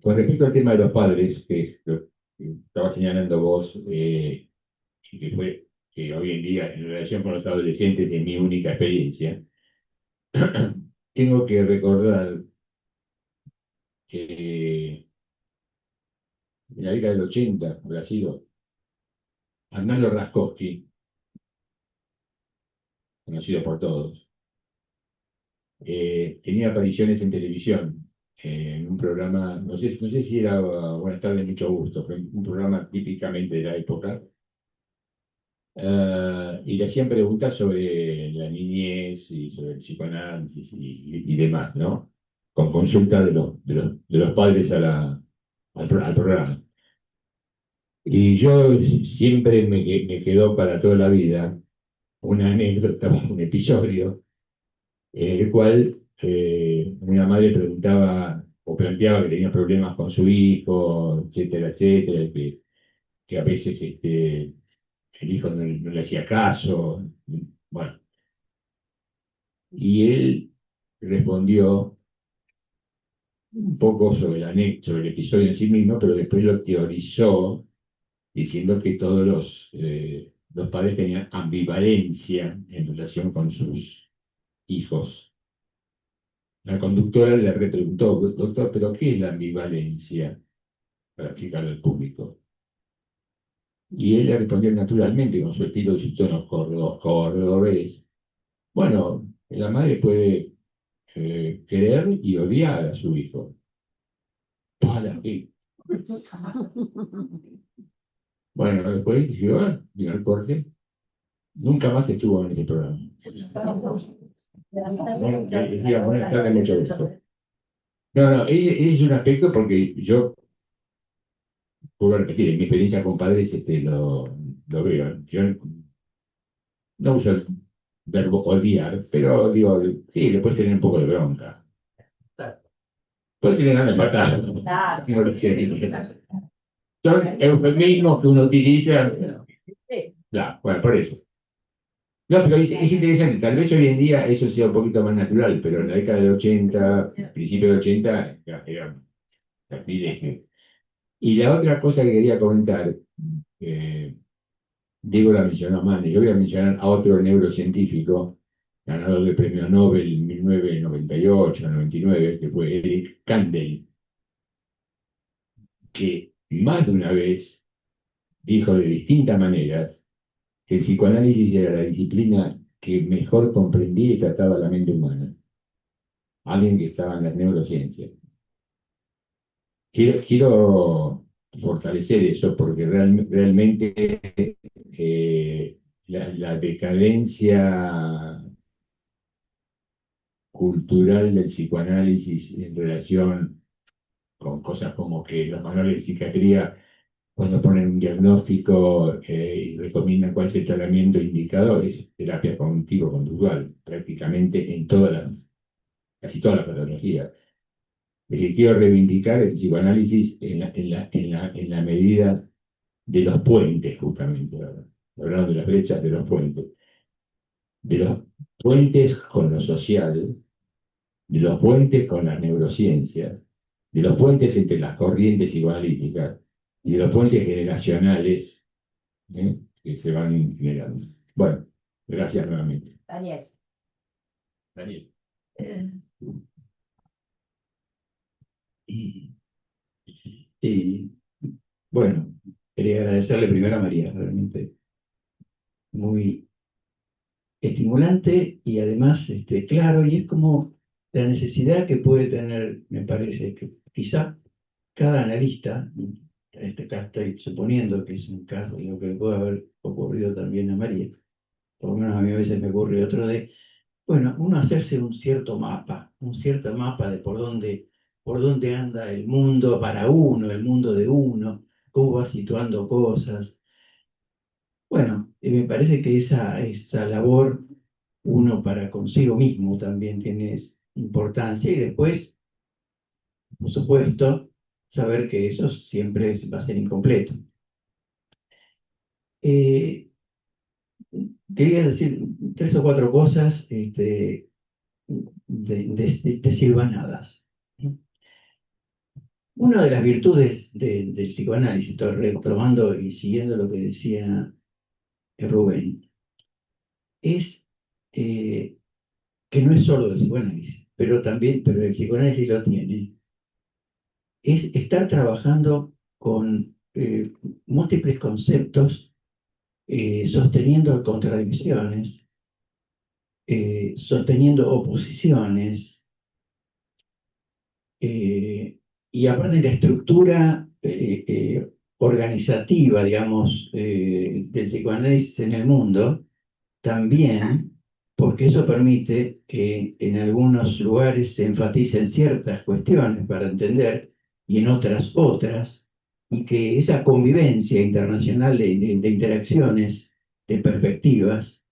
con respecto al tema de los padres, que es lo que estaba señalando vos, y que fue que hoy en día, en relación con los adolescentes, de mi única experiencia, tengo que recordar que en la década del 80, habrá sido, Arnaldo Raskowski, conocido por todos, tenía apariciones en televisión, en un programa, no sé si era Buenas tardes, mucho gusto, pero un programa típicamente de la época, y le hacían preguntas sobre la niñez y sobre el psicoanálisis y demás, ¿no? Con consulta de los padres al programa. Y yo siempre me quedó para toda la vida una anécdota, un episodio, en el cual una madre preguntaba o planteaba que tenía problemas con su hijo, etcétera, etcétera, que a veces el hijo no le hacía caso. Bueno, y él respondió un poco sobre el episodio en sí mismo, pero después lo teorizó diciendo que todos los padres tenían ambivalencia en relación con sus hijos. La conductora le repreguntó, doctor, ¿pero qué es la ambivalencia? Para explicarlo al público. Y él le respondió naturalmente, con su estilo y su tono cordobés. Bueno, la madre puede querer y odiar a su hijo. Toda la vida. Bueno, después vino el corte, nunca más estuvo en este programa. Bueno, decía, buenas tardes, mucho gusto. No, no, ese es un aspecto porque yo, puedo repetir, en mi experiencia con padres lo veo. Yo no uso el verbo odiar, pero digo, sí, le puedes tener un poco de bronca. Puedes tener ganas de matar. No lo sé. Son eufemismos que uno utiliza. Claro, bueno, por eso. No, pero es interesante, tal vez hoy en día eso sea un poquito más natural, pero en la década del 80, principio del 80, era sacrilegio. Y la otra cosa que quería comentar, eh, Diego la mencionó más, yo voy a mencionar a otro neurocientífico, ganador del premio Nobel en 1998-99, que fue Eric Kandel, que más de una vez dijo de distintas maneras que el psicoanálisis era la disciplina que mejor comprendía y trataba la mente humana. Alguien que estaba en las neurociencias. Quiero fortalecer eso porque realmente la decadencia cultural del psicoanálisis en relación con cosas como que los manuales de psiquiatría, cuando ponen un diagnóstico y recomiendan cuál es el tratamiento indicado, es terapia cognitivo-conductual, prácticamente en casi todas las patologías. Es decir, quiero reivindicar el psicoanálisis en la medida de los puentes, justamente, ¿verdad? Hablando de las brechas, de los puentes con lo social, de los puentes con las neurociencias, de los puentes entre las corrientes psicoanalíticas y de los puentes generacionales que se van generando. Bueno, gracias nuevamente. Daniel. Daniel. Sí, bueno, quería agradecerle primero a María, realmente muy estimulante y además claro, y es como la necesidad que puede tener, me parece, que quizá cada analista, en este caso estoy suponiendo que es un caso, lo que le puede haber ocurrido también a María, por lo menos a mí a veces me ocurre otro de, bueno, uno hacerse un cierto mapa de por dónde anda el mundo para uno, el mundo de uno, cómo va situando cosas. Bueno, me parece que esa labor uno para consigo mismo también tiene importancia y después, por supuesto, saber que eso siempre va a ser incompleto. Eh, Quería decir tres o cuatro cosas desilvanadas. Una de las virtudes del psicoanálisis, estoy retomando y siguiendo lo que decía Rubén, es que no es solo el psicoanálisis, pero también, pero el psicoanálisis lo tiene, es estar trabajando con múltiples conceptos, sosteniendo contradicciones, sosteniendo oposiciones, y aparte de la estructura organizativa, digamos, del psicoanálisis en el mundo, también, porque eso permite que en algunos lugares se enfaticen ciertas cuestiones para entender y en otras, y que esa convivencia internacional de interacciones, de perspectivas,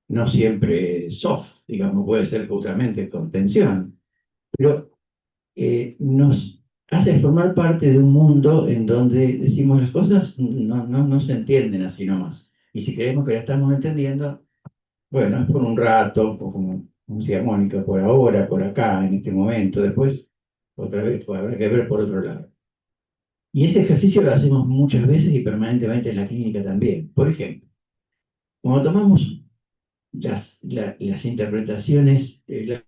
no siempre soft, digamos, puede ser justamente con tensión, pero nos hace formar parte de un mundo en donde decimos las cosas no se entienden así nomás. Y si creemos que la estamos entendiendo, bueno, es por un rato, o como decía Mónica, por ahora, por acá, en este momento, después, otra vez, pues, habrá que ver por otro lado. Y ese ejercicio lo hacemos muchas veces y permanentemente en la clínica también. Por ejemplo, cuando tomamos las interpretaciones, las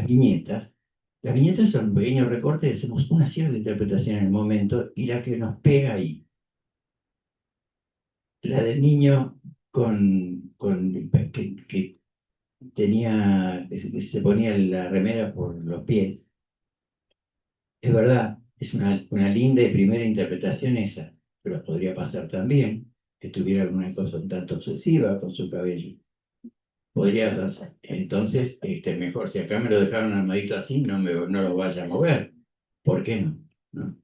viñetas son pequeños recortes, hacemos una cierta interpretación en el momento y la que nos pega ahí. La del niño que se ponía la remera por los pies. Es verdad, es una linda y primera interpretación esa, pero podría pasar también que tuviera alguna cosa un tanto obsesiva con su cabello. Podría pasar. Entonces, mejor, si acá me lo dejaron armadito así, no lo vaya a mover. ¿Por qué no? ¿No?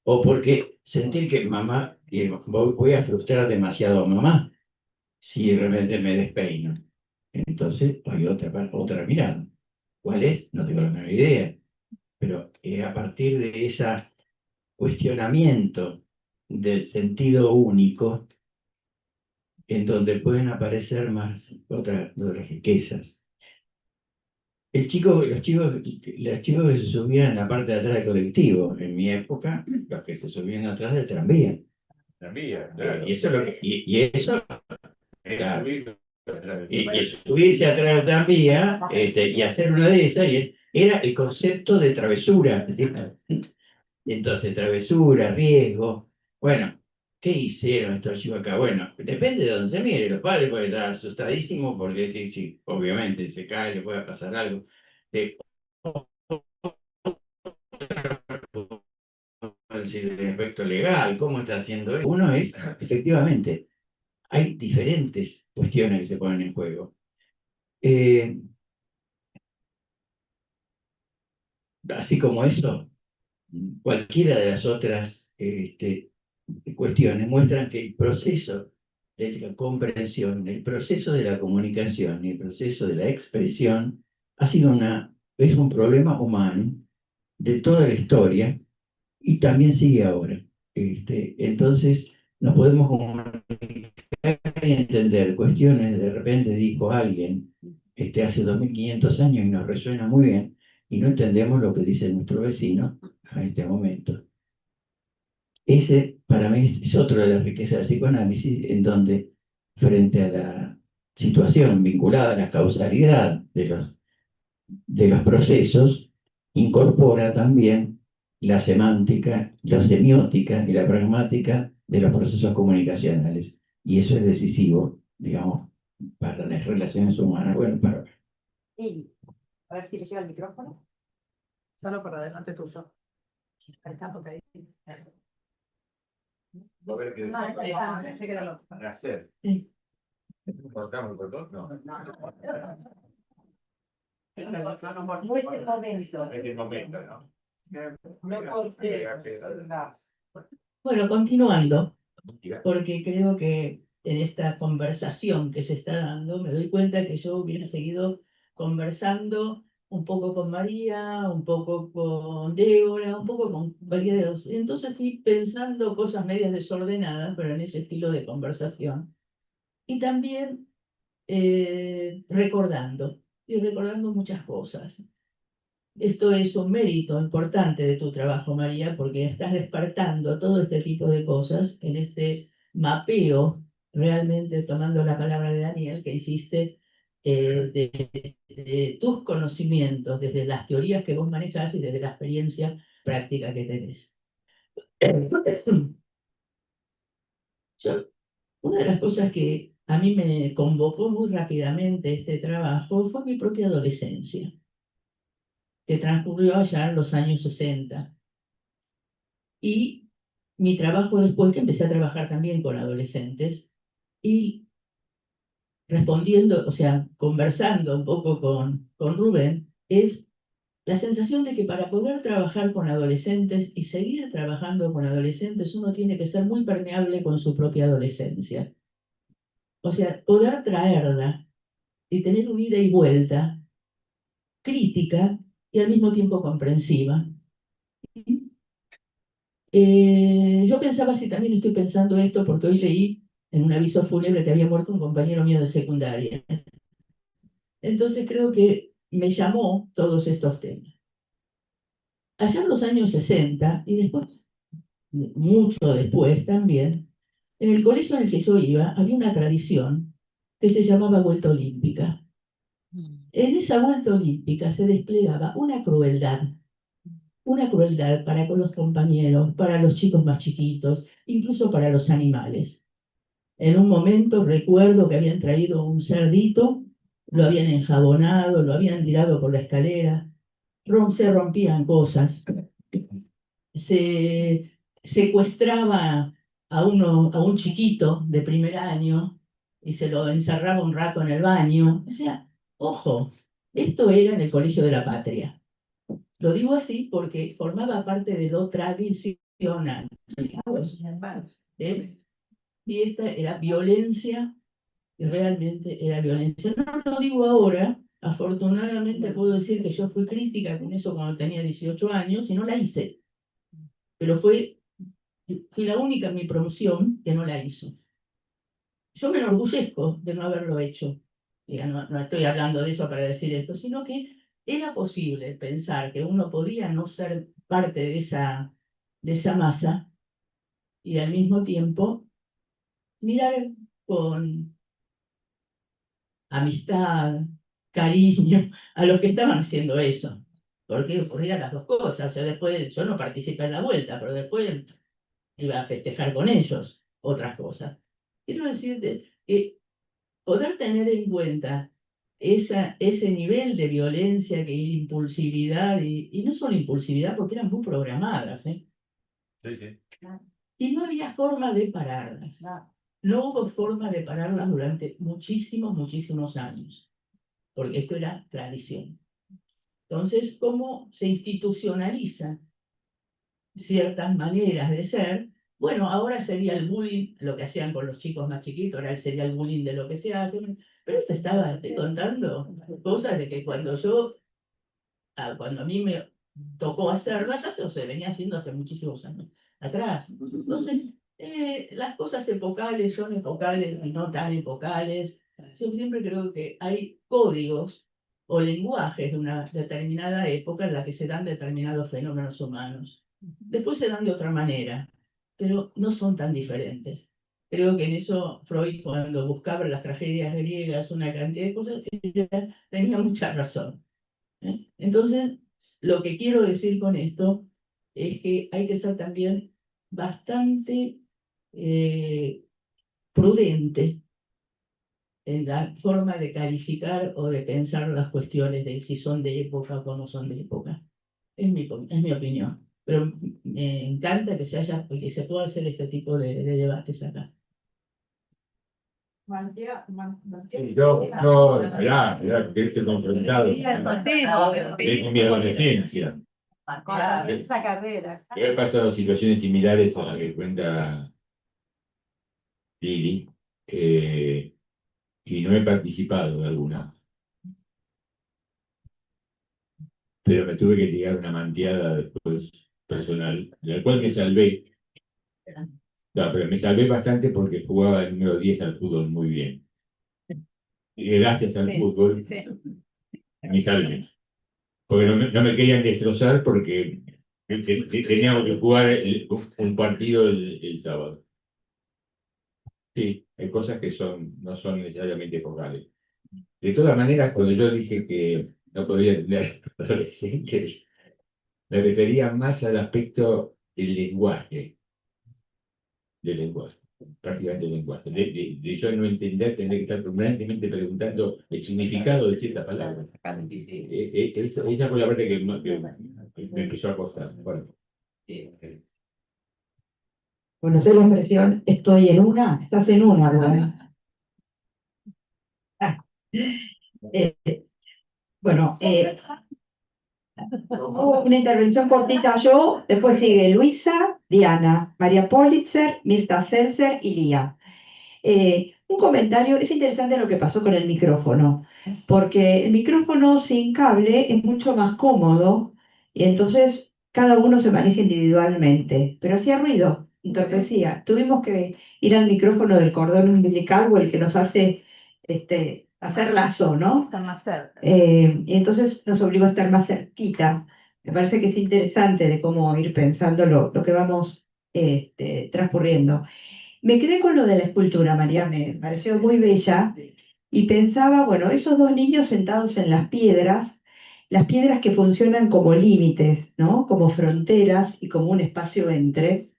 O porque sentir que mamá, que voy a frustrar demasiado a mamá si de repente me despeino. Entonces hay otra mirada. ¿Cuál es? No tengo la menor idea. Pero a partir de ese cuestionamiento del sentido único, en donde pueden aparecer más otras riquezas. Los chicos que se subían en la parte de atrás del colectivo, en mi época, los que se subían atrás del tranvía. Tranvía, claro. Y eso es lo que, y eso, claro, y subirse atrás del tranvía y hacer una de esas, era el concepto de travesura. Entonces, travesura, riesgo. Bueno, ¿qué hicieron estos chicos acá? Bueno, depende de dónde se mire. Los padres pueden estar asustadísimos porque sí, sí, obviamente se cae, le puede pasar algo. De, el aspecto legal, cómo está haciendo eso. Uno es, efectivamente, hay diferentes cuestiones que se ponen en juego. Así como eso, cualquiera de las otras cuestiones muestran que el proceso de la comprensión, el proceso de la comunicación y el proceso de la expresión es un problema humano de toda la historia y también sigue ahora. Entonces, no podemos comunicar y entender cuestiones, de repente dijo alguien hace 2500 años y nos resuena muy bien, y no entendemos lo que dice nuestro vecino a este momento. Ese, para mí, es otro de las riquezas del psicoanálisis, en donde, frente a la situación vinculada a la causalidad de los procesos, incorpora también la semántica, la semiótica y la pragmática de los procesos comunicacionales. Y eso es decisivo, digamos, para las relaciones humanas. Bueno, para... Y a ver si le llega el micrófono. Solo para adelante tuyo. Ahí está, porque ahí. A ver qué Pensé que era lo. para hacer. Sí. ¿Cortamos el botón? No. No es el momento. Es el momento, ¿no? No corte. Bueno, continuando, porque creo que en esta conversación que se está dando, me doy cuenta que yo hubiera seguido conversando un poco con María, un poco con Débora, un poco con varios. Entonces fui pensando cosas medias desordenadas, pero en ese estilo de conversación. Y también recordando, y recordando muchas cosas. Esto es un mérito importante de tu trabajo, María, porque estás despertando todo este tipo de cosas en este mapeo, realmente tomando la palabra de Daniel, que hiciste de tus conocimientos, desde las teorías que vos manejás y desde la experiencia práctica que tenés. Yo, una de las cosas que a mí me convocó muy rápidamente este trabajo fue mi propia adolescencia, que transcurrió allá en los años 60. Y mi trabajo después, que empecé a trabajar también con adolescentes, y respondiendo, o sea, conversando un poco con Rubén, es la sensación de que para poder trabajar con adolescentes y seguir trabajando con adolescentes, uno tiene que ser muy permeable con su propia adolescencia. O sea, poder traerla y tener un ida y vuelta crítica y al mismo tiempo comprensiva. Yo pensaba si también estoy pensando esto porque hoy leí en un aviso fúnebre que había muerto un compañero mío de secundaria. Entonces creo que me llamó todos estos temas. Allá en los años 60 y después, mucho después también, en el colegio en el que yo iba había una tradición que se llamaba Vuelta Olímpica. En esa Vuelta Olímpica se desplegaba una crueldad para con los compañeros, para los chicos más chiquitos, incluso para los animales. En un momento recuerdo que habían traído un cerdito, lo habían enjabonado, lo habían tirado por la escalera, se rompían cosas, se secuestraba a un chiquito de primer año y se lo encerraba un rato en el baño. O sea, ojo, esto era en el Colegio de la Patria. Lo digo así porque formaba parte de lo tradicional. ¿Eh? Y esta era violencia, y realmente era violencia. No lo digo ahora, afortunadamente puedo decir que yo fui crítica con eso cuando tenía 18 años y no la hice, pero fui la única en mi promoción que no la hizo. Yo me enorgullezco de no haberlo hecho. Diga, no estoy hablando de eso para decir esto, sino que era posible pensar que uno podía no ser parte de esa masa y al mismo tiempo mirar con amistad, cariño, a los que estaban haciendo eso. Porque ocurrían las dos cosas. O sea, después yo no participé en la vuelta, pero después iba a festejar con ellos otras cosas. Quiero decirte que poder tener en cuenta ese nivel de violencia, que impulsividad, y no solo impulsividad, porque eran muy programadas, ¿eh? Sí, sí. Y no había forma de pararlas. No hubo forma de pararlas durante muchísimos, muchísimos años, porque esto era tradición. Entonces, ¿cómo se institucionalizan ciertas maneras de ser? Bueno, ahora sería el bullying, lo que hacían con los chicos más chiquitos, ahora sería el bullying de lo que se hace. Pero estoy contando cosas de que cuando a mí me tocó hacerlas, ya se venía haciendo hace muchísimos años atrás. Entonces, las cosas epocales son epocales y no tan epocales. Yo siempre creo que hay códigos o lenguajes de una determinada época en la que se dan determinados fenómenos humanos. Después se dan de otra manera, pero no son tan diferentes. Creo que en eso Freud, cuando buscaba las tragedias griegas, una cantidad de cosas, tenía mucha razón. Entonces, lo que quiero decir con esto es que hay que ser también bastante prudente en la forma de calificar o de pensar las cuestiones de si son de época o no son de época. Es mi opinión. Pero me encanta que se pueda hacer este tipo de debates acá. Sí, mirá, que estoy confrontado. Es mi adolescencia. Esa carrera. He pasado situaciones similares a las que cuenta Lili, y no he participado de alguna, pero me tuve que tirar una manteada después personal, de la cual me salvé. No, pero me salvé bastante porque jugaba el número 10 al fútbol muy bien. Y gracias al fútbol me salvé. Porque no me querían destrozar porque teníamos que jugar un partido el sábado. Sí, hay cosas que no son necesariamente focales. De todas maneras, cuando yo dije que no podía tener adolescentes, me refería más al aspecto del lenguaje, prácticamente del lenguaje, de yo no entender, tener que estar permanentemente preguntando el significado de ciertas palabras. Esa fue la parte que me empezó a costar. Bueno, ¿Conocer la expresión estoy en una? Estás en una, ¿verdad? Ah, eh, bueno, una intervención cortita yo, después sigue Luisa, Diana, María Politzer, Mirta Seltzer y Lía. Un comentario, es interesante lo que pasó con el micrófono, porque el micrófono sin cable es mucho más cómodo y entonces cada uno se maneja individualmente, pero hacía ruido, entorpecía. Tuvimos que ir al micrófono del cordón umbilical o el que nos hace hacer lazo, ¿no? Está más cerca. Y entonces nos obligó a estar más cerquita. Me parece que es interesante de cómo ir pensando lo que vamos transcurriendo. Me quedé con lo de la escultura, María, me pareció muy bella y pensaba, bueno, esos dos niños sentados en las piedras que funcionan como límites, ¿no? Como fronteras y como un espacio entre,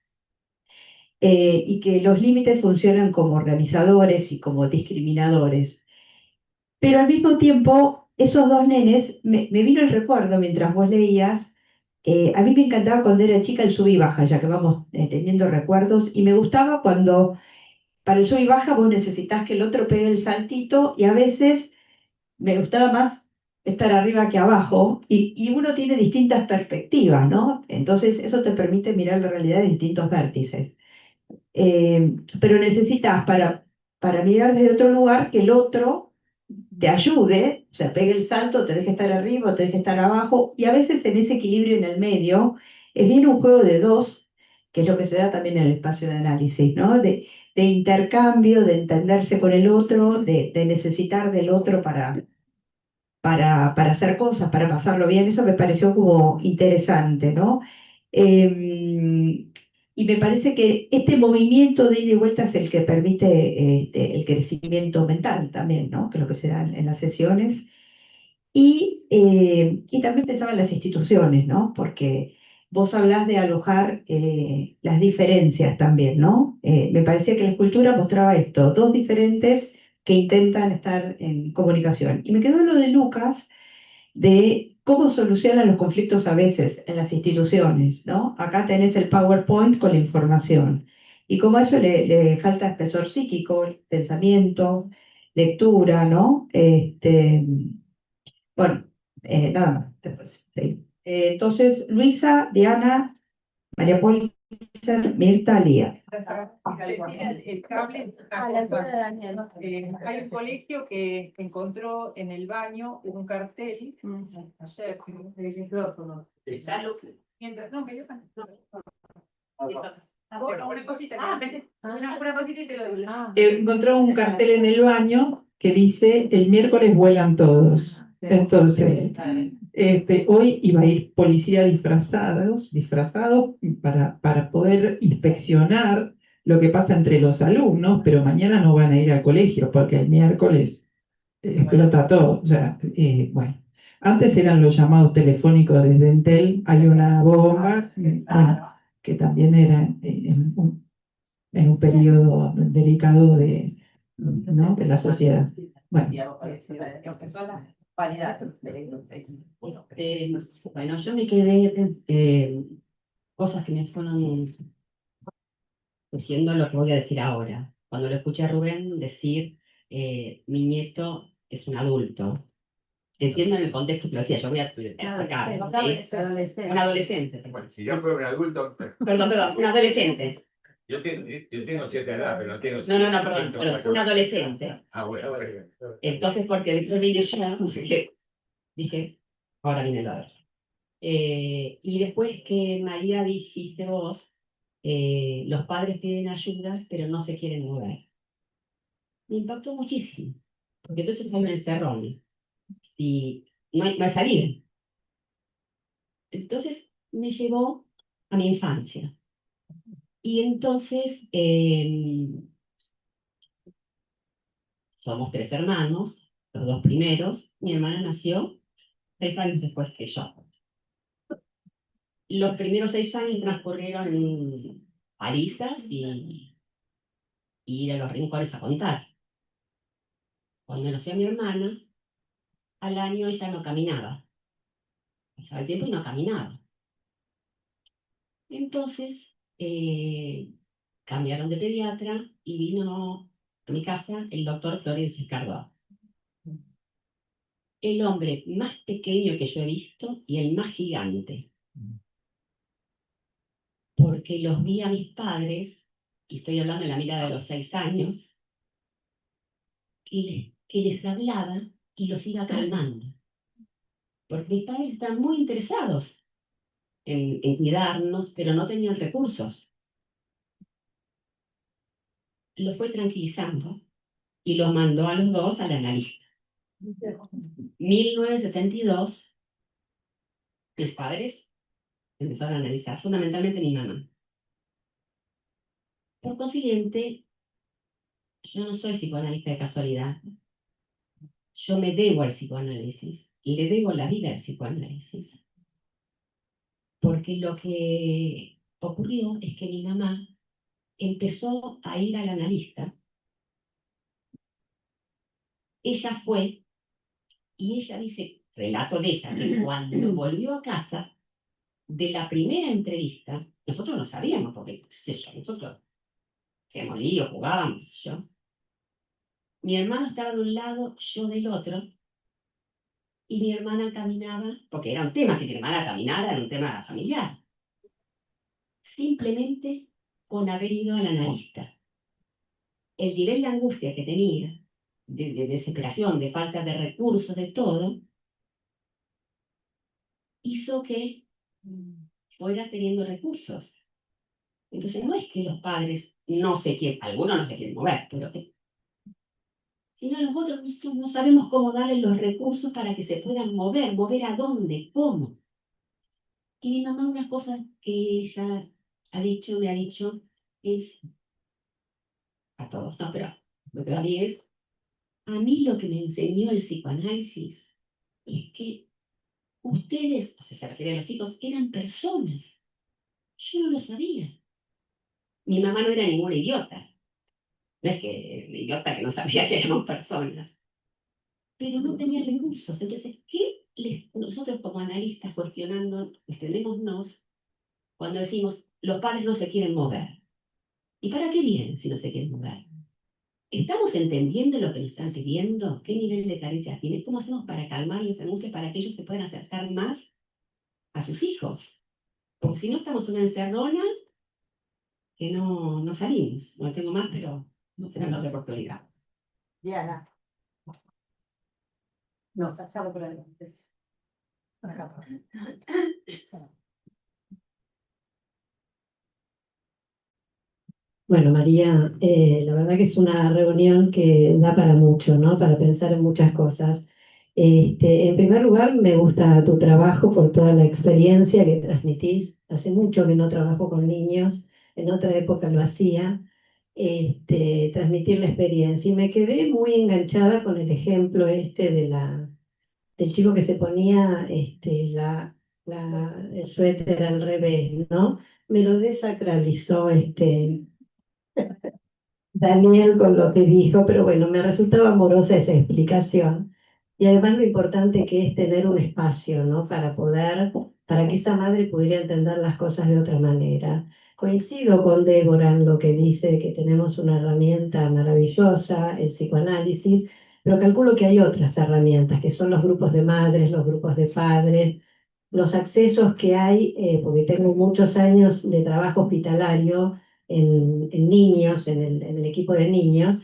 y que los límites funcionan como organizadores y como discriminadores. Pero al mismo tiempo, esos dos nenes, me vino el recuerdo mientras vos leías, a mí me encantaba cuando era chica el sub y baja, ya que vamos teniendo recuerdos, y me gustaba cuando para el sub y baja vos necesitas que el otro pegue el saltito y a veces me gustaba más estar arriba que abajo y uno tiene distintas perspectivas, ¿no? Entonces eso te permite mirar la realidad de distintos vértices. Pero necesitas para mirar desde otro lugar que el otro te ayude, o sea, pegue el salto, te deje estar arriba, te deje estar abajo, y a veces en ese equilibrio en el medio es bien un juego de dos, que es lo que se da también en el espacio de análisis, ¿no? De intercambio, de entenderse con el otro, de necesitar del otro para hacer cosas, para pasarlo bien, eso me pareció como interesante, ¿no? Y me parece que este movimiento de ida y vuelta es el que permite el crecimiento mental también, ¿no? Que es lo que se da en las sesiones. Y también pensaba en las instituciones, ¿no? Porque vos hablás de alojar las diferencias también, ¿no? Me parecía que la escultura mostraba esto, dos diferentes que intentan estar en comunicación. Y me quedó lo de Lucas, de cómo solucionan los conflictos a veces en las instituciones, ¿no? Acá tenés el PowerPoint con la información. Y como a eso le falta espesor psíquico, pensamiento, lectura, ¿no? Bueno, nada más. Después, sí. Entonces, Luisa, Diana, María Paula, Mirta, Lía. El cable es A una la altura de cosa. Daniel. Hay un colegio que encontró en el baño un cartel, ayer, el micrófono. Mientras, no, que yo bueno, una cosita. Una cosita y te lo digo. Encontró un cartel en el baño que dice: el miércoles vuelan todos. Entonces, hoy iba a ir policía disfrazados para poder inspeccionar lo que pasa entre los alumnos, pero mañana no van a ir al colegio porque el miércoles explota todo. O sea, bueno, Antes eran los llamados telefónicos desde Entel, hay una bomba, bueno, que también era en un periodo delicado ¿no? de la sociedad. Bueno, Bueno, yo me quedé, cosas que me fueron surgiendo lo que voy a decir ahora. Cuando lo escuché a Rubén decir, mi nieto es un adulto. Entiendo en el contexto que lo decía, yo voy a explicar. Un adolescente. Bueno, si yo fuera un adulto, Perdón, un adolescente. yo tengo cierta edad, pero no tengo... No, perdón, un adolescente. Ah, bueno. Entonces, porque después vine yo, dije, ahora viene lo otro. Y después que María dijiste vos, los padres piden ayuda, pero no se quieren mover. Me impactó muchísimo, porque entonces fue un encerrón. Y no hay salida. Entonces me llevó a mi infancia. Y entonces somos 3 hermanos, los 2 primeros. Mi hermana nació 6 años después que yo. Los primeros 6 años transcurrieron en palizas y ir a los rincones a contar. Cuando nació mi hermana, al año ella no caminaba. Pasaba el tiempo y no caminaba. Entonces, cambiaron de pediatra y vino a mi casa el doctor Florencio Escardó. El hombre más pequeño que yo he visto y el más gigante. Porque los vi a mis padres, y estoy hablando de la mirada de los 6 años, que les hablaba y los iba calmando. Porque mis padres estaban muy interesados en cuidarnos, pero no tenían recursos. Los fue tranquilizando y los mandó a los dos al analista. 1962, mis padres empezaron a analizar, fundamentalmente mi mamá. Por consiguiente, yo no soy psicoanalista de casualidad. Yo me debo al psicoanálisis y le debo la vida al psicoanálisis. Porque lo que ocurrió es que mi mamá empezó a ir al analista. Ella fue, y ella dice, relato de ella, que cuando volvió a casa, de la primera entrevista, nosotros no sabíamos, porque, qué sé yo, nosotros hacíamos lío, jugábamos, yo. Mi hermano estaba de un lado, yo del otro, y mi hermana caminaba, porque era un tema que mi hermana caminara, era un tema familiar. Simplemente con haber ido al analista. El nivel de angustia que tenía, de desesperación, de falta de recursos, de todo, hizo que fuera teniendo recursos. Entonces no es que los padres no se quieren, algunos no se quieren mover, pero sino nosotros no sabemos cómo darles los recursos para que se puedan mover a dónde, cómo. Y mi mamá, una cosa que ella me ha dicho, es, a todos, no, pero lo que a mí es, a mí lo que me enseñó el psicoanálisis es que ustedes, o sea, se refiere a los hijos, eran personas. Yo no lo sabía. Mi mamá no era ninguna idiota. No es que idiota que no sabía que éramos personas. Pero no tenía recursos. Entonces, nosotros como analistas cuestionémonos cuando decimos, los padres no se quieren mover? ¿Y para qué vienen si no se quieren mover? ¿Estamos entendiendo lo que nos están pidiendo? ¿Qué nivel de carencia tienen? ¿Cómo hacemos para calmar los anuncios para que ellos se puedan acercar más a sus hijos? Porque si no, estamos en una encerrona que no salimos. No tengo más, pero no tenemos otra oportunidad. Diana. No, pasalo por adelante. Por acá. Bueno, María, la verdad que es una reunión que da para mucho, ¿no? Para pensar en muchas cosas. En primer lugar, me gusta tu trabajo por toda la experiencia que transmitís. Hace mucho que no trabajo con niños, en otra época lo hacía, transmitir la experiencia. Y me quedé muy enganchada con el ejemplo de del chico que se ponía el suéter al revés, ¿no? Me lo desacralizó Daniel con lo que dijo, pero bueno, me resultaba amorosa esa explicación. Y además lo importante que es tener un espacio, ¿no? Para que esa madre pudiera entender las cosas de otra manera. Coincido con Débora en lo que dice que tenemos una herramienta maravillosa, el psicoanálisis, pero calculo que hay otras herramientas, que son los grupos de madres, los grupos de padres, los accesos que hay, porque tengo muchos años de trabajo hospitalario en niños, en el equipo de niños,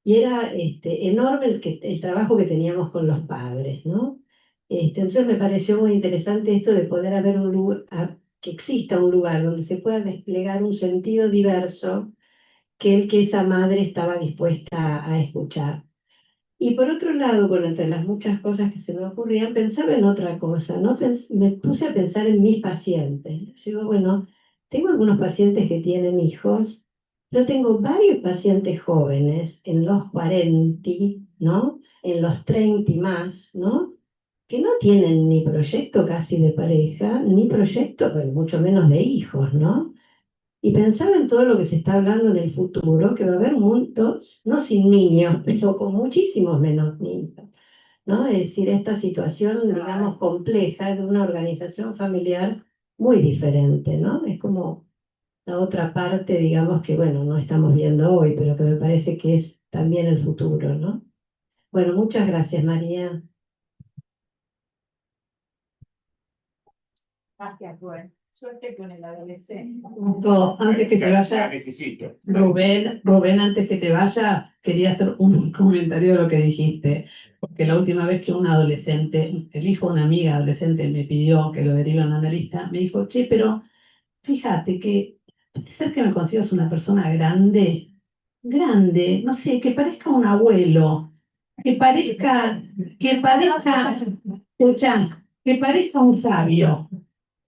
y era enorme el trabajo que teníamos con los padres, ¿no? Entonces me pareció muy interesante esto de poder haber un lugar, que exista un lugar donde se pueda desplegar un sentido diverso que el que esa madre estaba dispuesta a escuchar. Y por otro lado, bueno, entre las muchas cosas que se me ocurrían, pensaba en otra cosa, ¿no? Me puse a pensar en mis pacientes. Yo digo, bueno, tengo algunos pacientes que tienen hijos, pero tengo varios pacientes jóvenes, en los 40, ¿no? En los 30 y más, ¿no? Que no tienen ni proyecto casi de pareja, ni proyecto, pero mucho menos de hijos, ¿no? Y pensaba en todo lo que se está hablando en el futuro, que va a haber mundos, no sin niños, pero con muchísimos menos niños, ¿no? Es decir, esta situación, digamos, compleja de una organización familiar muy diferente, ¿no? Es como la otra parte, digamos, que, bueno, no estamos viendo hoy, pero que me parece que es también el futuro, ¿no? Bueno, muchas gracias, María. Gracias, Rubén. Suerte con el adolescente. Antes que se La vaya, necesito. Rubén, antes que te vaya, quería hacer un comentario de lo que dijiste, porque la última vez que un adolescente, el hijo de una amiga adolescente me pidió que lo derive a un analista, me dijo, che, pero fíjate que puede ser que me consigas una persona grande, no sé, que parezca un abuelo, que parezca, escucha, que parezca un sabio,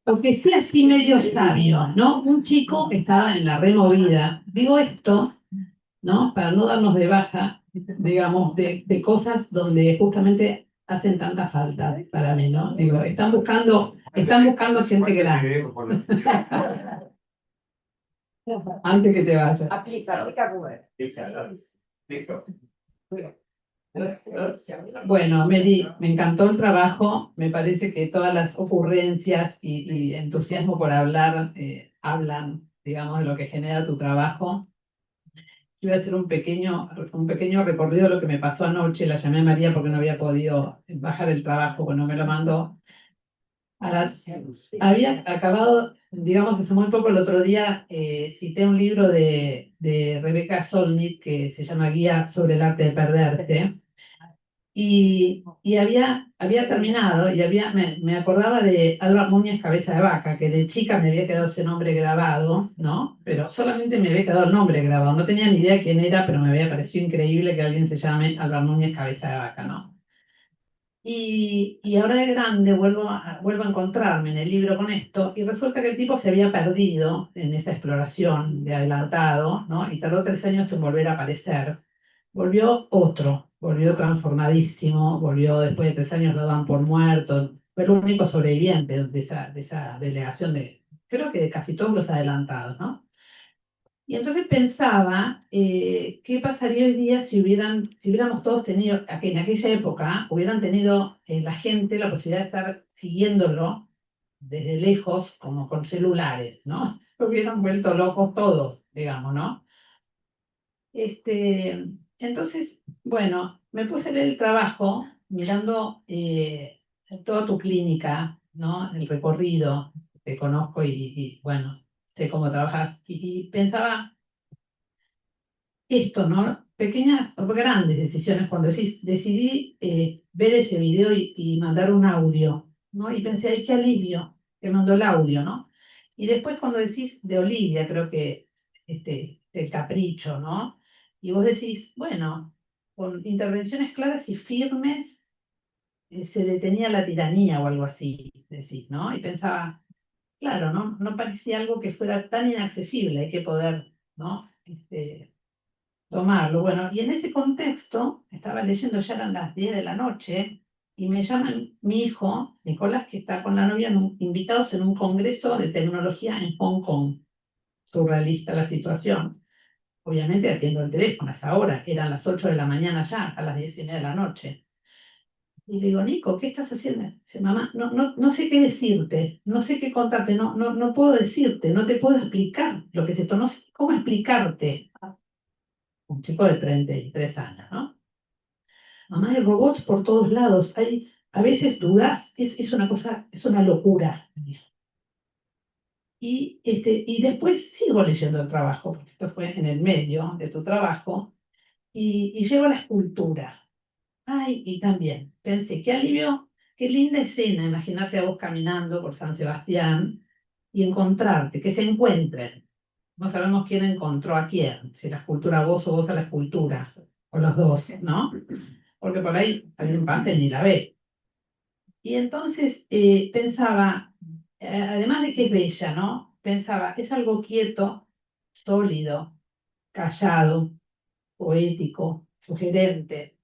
o que sea así medio sabio, ¿no? Un chico que estaba en la removida. Digo esto, ¿no? Para no darnos de baja, digamos, de cosas donde justamente hacen tanta falta para mí, ¿no? Digo, están buscando gente grande. Antes que te vayas. Aplica, Rubén. Listo. Bueno, Mary, me encantó el trabajo. Me parece que todas las ocurrencias y entusiasmo por hablar hablan, digamos, de lo que genera tu trabajo. Yo voy a hacer un pequeño recorrido de lo que me pasó anoche. La llamé a María porque no había podido bajar el trabajo, cuando me lo mandó. Había acabado, digamos, hace muy poco, el otro día cité un libro de Rebecca Solnit que se llama Guía sobre el arte de perderte. Y había terminado y me acordaba de Alba Núñez Cabeza de Vaca, que de chica me había quedado ese nombre grabado, ¿no? Pero solamente me había quedado el nombre grabado. No tenía ni idea quién era, pero me había parecido increíble que alguien se llame Alba Núñez Cabeza de Vaca, ¿no? Y ahora de grande vuelvo a encontrarme en el libro con esto y resulta que el tipo se había perdido en esa exploración de adelantado, ¿no? Y tardó 3 años en volver a aparecer. Volvió transformadísimo, volvió después de 3 años lo dan por muerto, fue el único sobreviviente de esa delegación creo que de casi todos los adelantados, ¿no? Y entonces pensaba, ¿qué pasaría hoy día si hubiéramos todos tenido, en aquella época, hubieran tenido la gente la posibilidad de estar siguiéndolo desde lejos, como con celulares, ¿no? Se hubieran vuelto locos todos, digamos, ¿no? Entonces, bueno, me puse a leer el trabajo mirando toda tu clínica, ¿no? El recorrido, te conozco y, bueno, sé cómo trabajas y pensaba esto, ¿no? Pequeñas o grandes decisiones, cuando decidí ver ese video y mandar un audio, ¿no? Y pensé, ay, qué alivio que mandó el audio, ¿no? Y después cuando decís de Olivia, creo que el capricho, ¿no? Y vos decís, bueno, con intervenciones claras y firmes se detenía la tiranía o algo así, decís, ¿no? Y pensaba, claro, ¿no? No parecía algo que fuera tan inaccesible, hay que poder, ¿no? Tomarlo. Bueno, y en ese contexto, estaba leyendo, ya eran las 10 de la noche, y me llaman mi hijo, Nicolás, que está con la novia, invitados en un congreso de tecnología en Hong Kong. Surrealista la situación. Obviamente atiendo el teléfono a esa hora, eran las 8 de la mañana ya, a las 10:30 de la noche. Y le digo, Nico, ¿qué estás haciendo? Dice, mamá, no sé qué decirte, no sé qué contarte, no puedo decirte, no te puedo explicar lo que es esto, no sé cómo explicarte. Un chico de 33 años, ¿no? Mamá, hay robots por todos lados, a veces dudas, es una cosa, es una locura. Y después sigo leyendo el trabajo, porque esto fue en el medio de tu trabajo, y llego a la escultura. Ay, y también pensé, qué alivio, qué linda escena, imagínate a vos caminando por San Sebastián y encontrarte, que se encuentren. No sabemos quién encontró a quién, si la escultura a vos o vos a la escultura, o los dos, ¿no? Porque por ahí también parte ni la ve. Y entonces pensaba, además de que es bella, ¿no? Pensaba, es algo quieto, sólido, callado, poético, sugerente.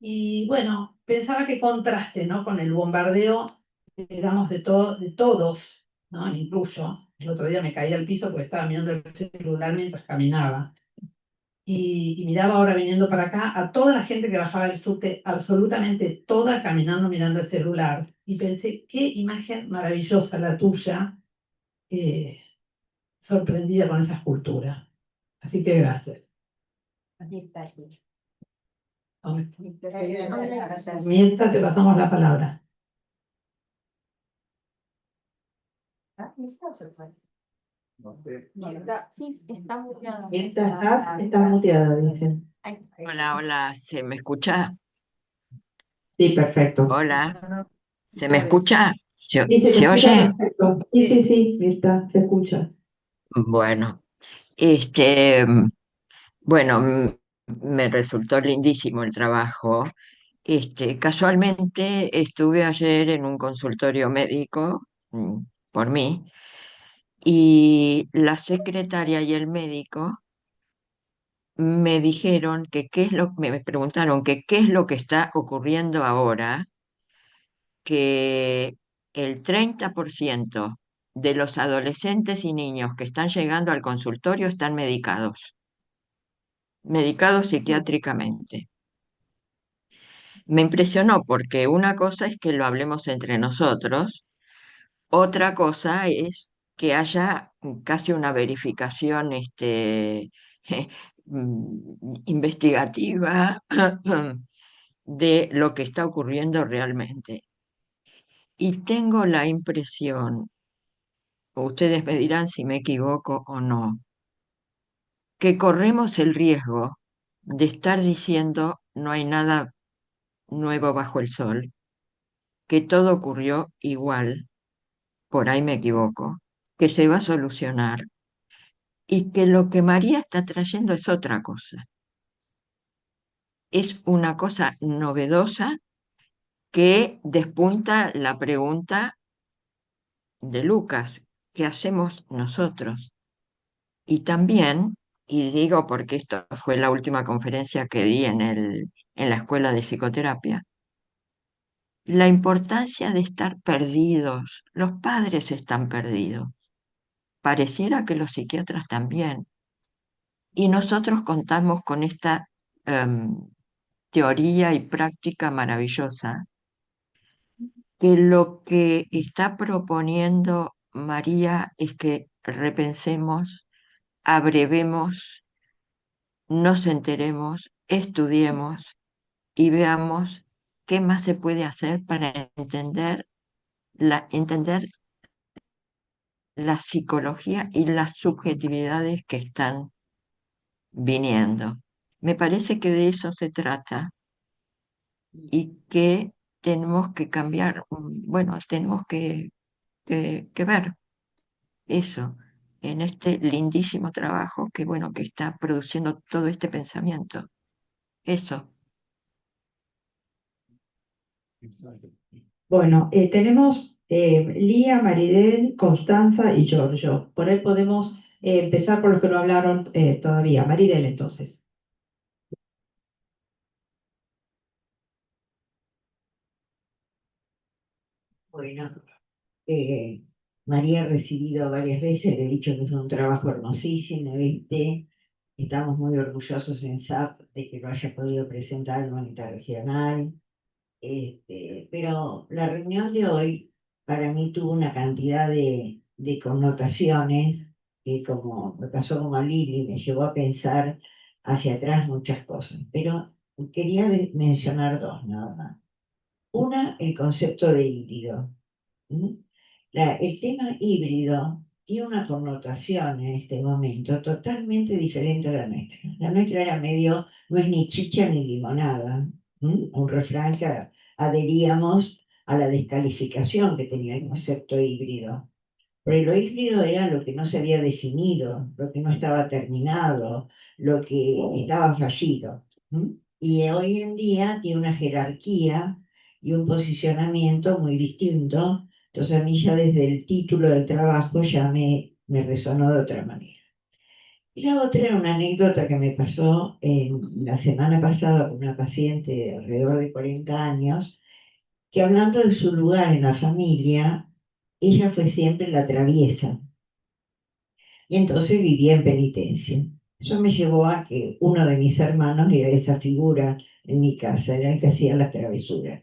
Y bueno, pensaba que contraste, ¿no? Con el bombardeo, digamos, de todos, ¿no? Me incluyo. El otro día me caí al piso porque estaba mirando el celular mientras caminaba. Y miraba ahora viniendo para acá a toda la gente que bajaba del subte, absolutamente toda caminando mirando el celular. Y pensé, qué imagen maravillosa la tuya, eh, sorprendida con esa escultura. Así que gracias. Mientras te pasamos la palabra. Sí, está muteada. Mientras está muteada, dicen. Hola, hola, ¿se me escucha? Sí, perfecto. Hola, ¿se me escucha? Sí, se te ¿Se escucha oye? perfecto. Sí, Mirta, se escucha. Bueno, este, bueno, me resultó lindísimo el trabajo. Casualmente estuve ayer en un consultorio médico, por mí, y la secretaria y el médico me dijeron que me preguntaron que qué es lo que está ocurriendo ahora, que el 30% de los adolescentes y niños que están llegando al consultorio están medicados psiquiátricamente. Me impresionó porque una cosa es que lo hablemos entre nosotros, otra cosa es que haya casi una verificación investigativa de lo que está ocurriendo realmente. Y tengo la impresión, ustedes me dirán si me equivoco o no, que corremos el riesgo de estar diciendo no hay nada nuevo bajo el sol, que todo ocurrió igual, por ahí me equivoco, que se va a solucionar y que lo que María está trayendo es otra cosa. Es una cosa novedosa que despunta la pregunta de Lucas, ¿qué hacemos nosotros? Y también, y digo porque esto fue la última conferencia que di en la escuela de psicoterapia, la importancia de estar perdidos. Los padres están perdidos. Pareciera que los psiquiatras también. Y nosotros contamos con esta teoría y práctica maravillosa, que lo que está proponiendo María es que repensemos, abrevemos, nos enteremos, estudiemos y veamos qué más se puede hacer para entender la psicología y las subjetividades que están viniendo. Me parece que de eso se trata y que tenemos que cambiar, bueno, tenemos que ver eso en este lindísimo trabajo que, bueno, que está produciendo todo este pensamiento. Eso. Bueno, tenemos Lía, Maridel, Constanza y Giorgio. Por ahí podemos empezar por los que no hablaron todavía. Maridel, entonces. Bueno, eh, María ha recibido varias veces, le he dicho que es un trabajo hermosísimo, ¿viste? Estamos muy orgullosos en SAP de que lo haya podido presentar en la unidad regional. Pero la reunión de hoy para mí tuvo una cantidad de connotaciones que, como me pasó como a Lili, me llevó a pensar hacia atrás muchas cosas. Pero quería mencionar dos nada más. Una, el concepto de híbrido. ¿Mm? El tema híbrido tiene una connotación en este momento totalmente diferente a la nuestra. La nuestra era medio, no es ni chicha ni limonada. Un refrán que adheríamos a la descalificación que tenía el concepto híbrido. Pero lo híbrido era lo que no se había definido, lo que no estaba terminado, lo que estaba fallido. Y hoy en día tiene una jerarquía y un posicionamiento muy distinto. Entonces a mí ya desde el título del trabajo ya me resonó de otra manera. Y la otra era una anécdota que me pasó la semana pasada con una paciente de alrededor de 40 años, que hablando de su lugar en la familia, ella fue siempre la traviesa y entonces vivía en penitencia. Eso me llevó a que uno de mis hermanos era esa figura en mi casa, era el que hacía las travesuras.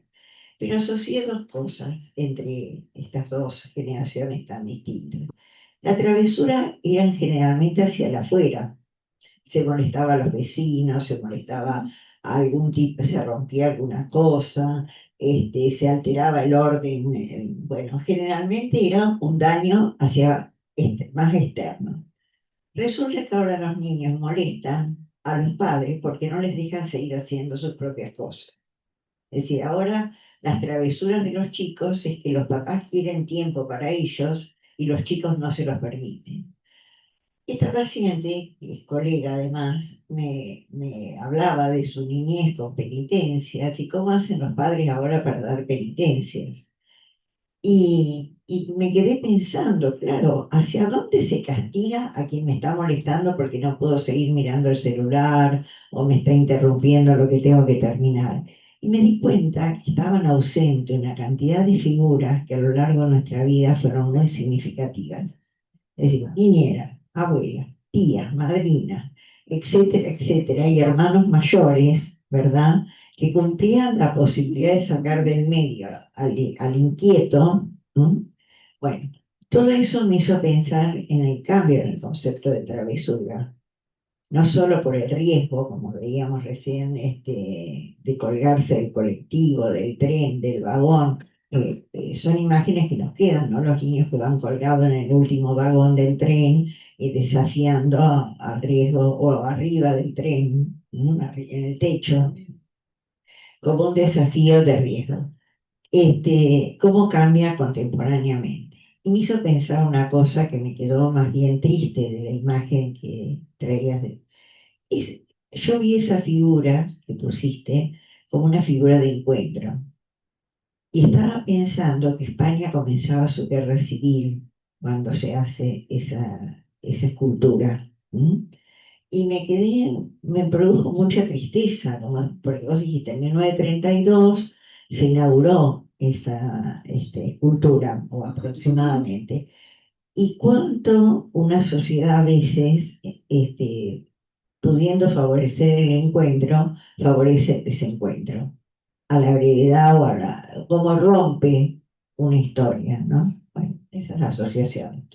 Pero asocié dos cosas entre estas dos generaciones tan distintas. La travesura era generalmente hacia el afuera, se molestaba a los vecinos, se molestaba a algún tipo, se rompía alguna cosa, se alteraba el orden. Bueno, generalmente era un daño hacia más externo. Resulta que ahora los niños molestan a los padres porque no les dejan seguir haciendo sus propias cosas. Es decir, ahora las travesuras de los chicos es que los papás quieren tiempo para ellos y los chicos no se los permiten. Esta paciente, que es colega además, me hablaba de su niñez con penitencias y cómo hacen los padres ahora para dar penitencias. Y me quedé pensando, claro, ¿hacia dónde se castiga a quien me está molestando porque no puedo seguir mirando el celular o me está interrumpiendo lo que tengo que terminar? Y me di cuenta que estaban ausentes una cantidad de figuras que a lo largo de nuestra vida fueron muy significativas. Es decir, niñera, abuela, tía, madrina, etcétera, etcétera, y hermanos mayores, ¿verdad? Que cumplían la posibilidad de sacar del medio al inquieto. ¿No? Bueno, todo eso me hizo pensar en el cambio en el concepto de travesura, no solo por el riesgo, como veíamos recién, de colgarse del colectivo, del tren, del vagón. Son imágenes que nos quedan, ¿no? Los niños que van colgados en el último vagón del tren y desafiando al riesgo, o arriba del tren, ¿no? En el techo, como un desafío de riesgo. Cómo cambia contemporáneamente. Y me hizo pensar una cosa que me quedó más bien triste de la imagen que traías es- yo vi esa figura que pusiste como una figura de encuentro y estaba pensando que España comenzaba su guerra civil cuando se hace esa escultura. Y me produjo mucha tristeza, porque vos dijiste, en 1932 se inauguró esa escultura, o aproximadamente, y cuánto una sociedad a veces pudiendo favorecer el encuentro, favorece el desencuentro, a la brevedad o como rompe una historia, ¿no? Bueno, esa es la asociación.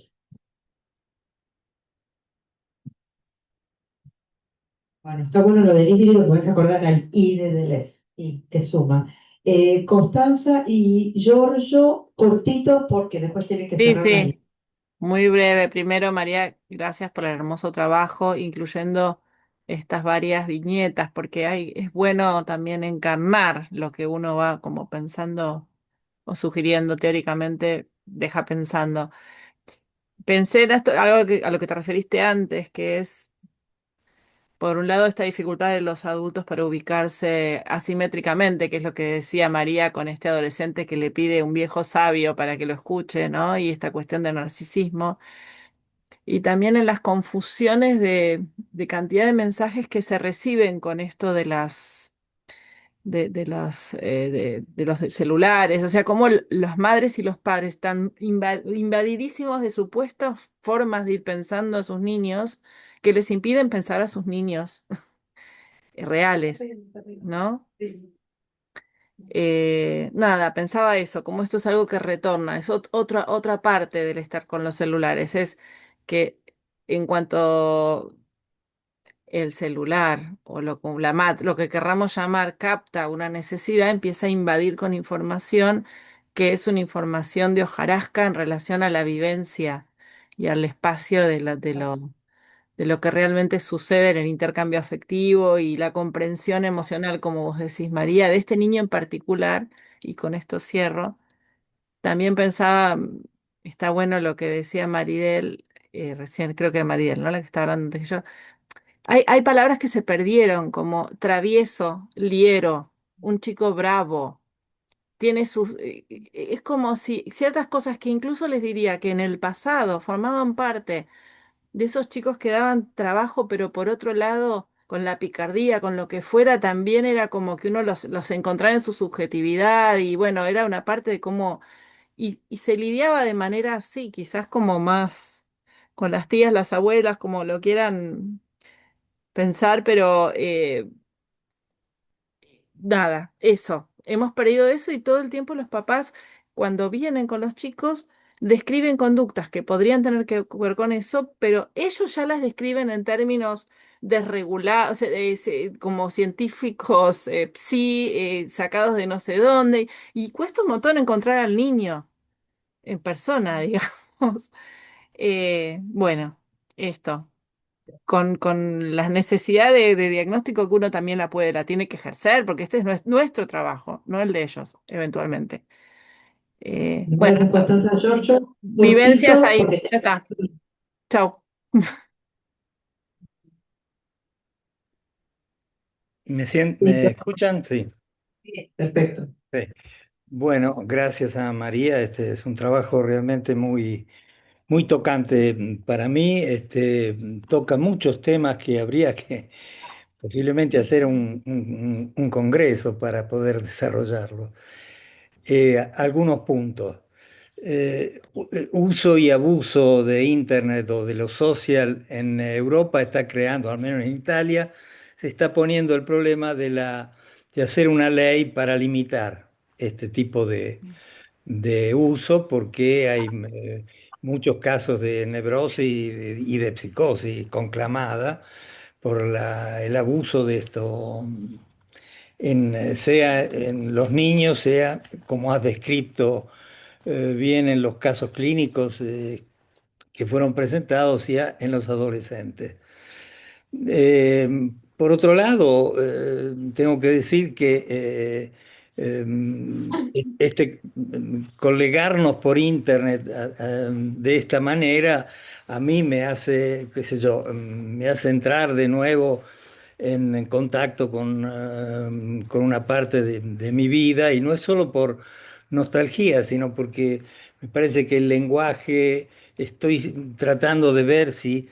Bueno, está bueno lo del híbrido, podés acordar al IDE del ES, y que suma. Constanza y Giorgio, cortito, porque después tiene que Sí, cerrar la. sí, muy breve. Primero, María, gracias por el hermoso trabajo, incluyendo estas varias viñetas, porque es bueno también encarnar lo que uno va como pensando o sugiriendo teóricamente, deja pensando. Pensé en esto, algo a lo que te referiste antes, que es, por un lado, esta dificultad de los adultos para ubicarse asimétricamente, que es lo que decía María con este adolescente que le pide un viejo sabio para que lo escuche, ¿no? Y esta cuestión del narcisismo. Y también en las confusiones de cantidad de mensajes que se reciben con esto de de los celulares, o sea, cómo las madres y los padres están invadidísimos de supuestas formas de ir pensando a sus niños que les impiden pensar a sus niños reales, ¿no? Nada, pensaba eso, como esto es algo que retorna, es otra parte del estar con los celulares, es que en cuanto el celular o lo que querramos llamar capta una necesidad, empieza a invadir con información que es una información de hojarasca en relación a la vivencia y al espacio de lo que realmente sucede en el intercambio afectivo y la comprensión emocional, como vos decís, María, de este niño en particular, y con esto cierro. También pensaba, está bueno lo que decía Maridel, recién creo que era Maridel, ¿no? La que está hablando antes que yo. Hay palabras que se perdieron, como travieso, liero, un chico bravo. Tiene sus, es como si ciertas cosas que incluso les diría que en el pasado formaban parte de esos chicos que daban trabajo, pero por otro lado, con la picardía, con lo que fuera, también era como que uno los encontraba en su subjetividad y bueno, era una parte de cómo, y se lidiaba de manera así, quizás como más con las tías, las abuelas, como lo quieran pensar, pero nada, eso. Hemos perdido eso y todo el tiempo los papás, cuando vienen con los chicos, describen conductas que podrían tener que ver con eso, pero ellos ya las describen en términos desregulados, o sea, como científicos, sacados de no sé dónde, y cuesta un montón encontrar al niño en persona, digamos. Bueno, esto con las necesidades de diagnóstico que uno también la tiene que ejercer, porque este es nuestro trabajo, no el de ellos, eventualmente. Bueno, Gracias, Constanza. Giorgio, vivencias cortito, ahí, porque ya está. Chau. ¿Me escuchan? Sí. perfecto. Sí. Bueno, gracias a María. Este es un trabajo realmente muy tocante para mí. Toca muchos temas que habría que posiblemente hacer un congreso para poder desarrollarlo. Algunos puntos. Uso y abuso de Internet o de lo social en Europa está creando, al menos en Italia, se está poniendo el problema de hacer una ley para limitar este tipo de uso porque hay muchos casos de neurosis y de psicosis conclamada por el abuso de esto, sea en los niños, sea como has descrito bien en los casos clínicos que fueron presentados, ya en los adolescentes. Por otro lado, tengo que decir que colegarnos por internet de esta manera a mí me hace, qué sé yo, me hace entrar de nuevo en contacto con una parte de mi vida y no es solo por nostalgia, sino porque me parece que el lenguaje, estoy tratando de ver si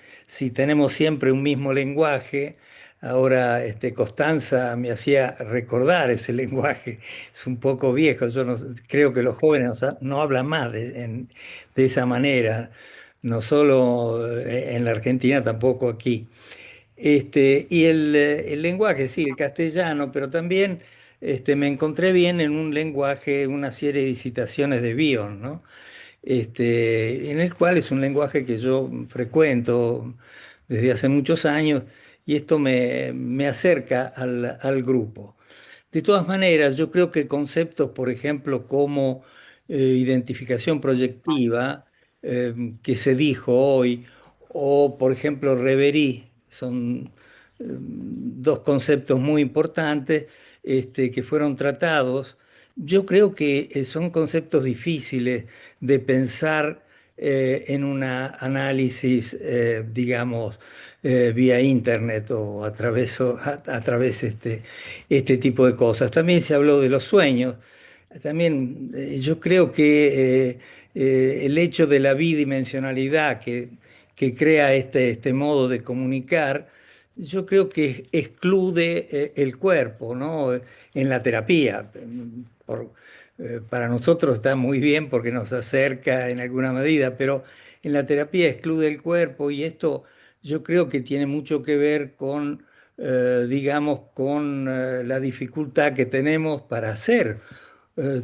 tenemos siempre un mismo lenguaje. Ahora, Constanza me hacía recordar ese lenguaje, es un poco viejo, yo creo que los jóvenes no hablan más de esa manera, no solo en la Argentina, tampoco aquí. Y el lenguaje, sí, el castellano, pero también me encontré bien en un lenguaje, una serie de citaciones de Bion, ¿no? En el cual es un lenguaje que yo frecuento desde hace muchos años y esto me acerca al grupo. De todas maneras, yo creo que conceptos, por ejemplo, como identificación proyectiva, que se dijo hoy, o por ejemplo, reverie, son dos conceptos muy importantes que fueron tratados. Yo creo que son conceptos difíciles de pensar en un análisis, digamos, vía internet o a través este tipo de cosas. También se habló de los sueños. También yo creo que el hecho de la bidimensionalidad que crea este modo de comunicar yo creo que exclude el cuerpo, ¿no? En la terapia. Para nosotros está muy bien porque nos acerca en alguna medida, pero en la terapia excluye el cuerpo y esto yo creo que tiene mucho que ver con, digamos, con la dificultad que tenemos para hacer,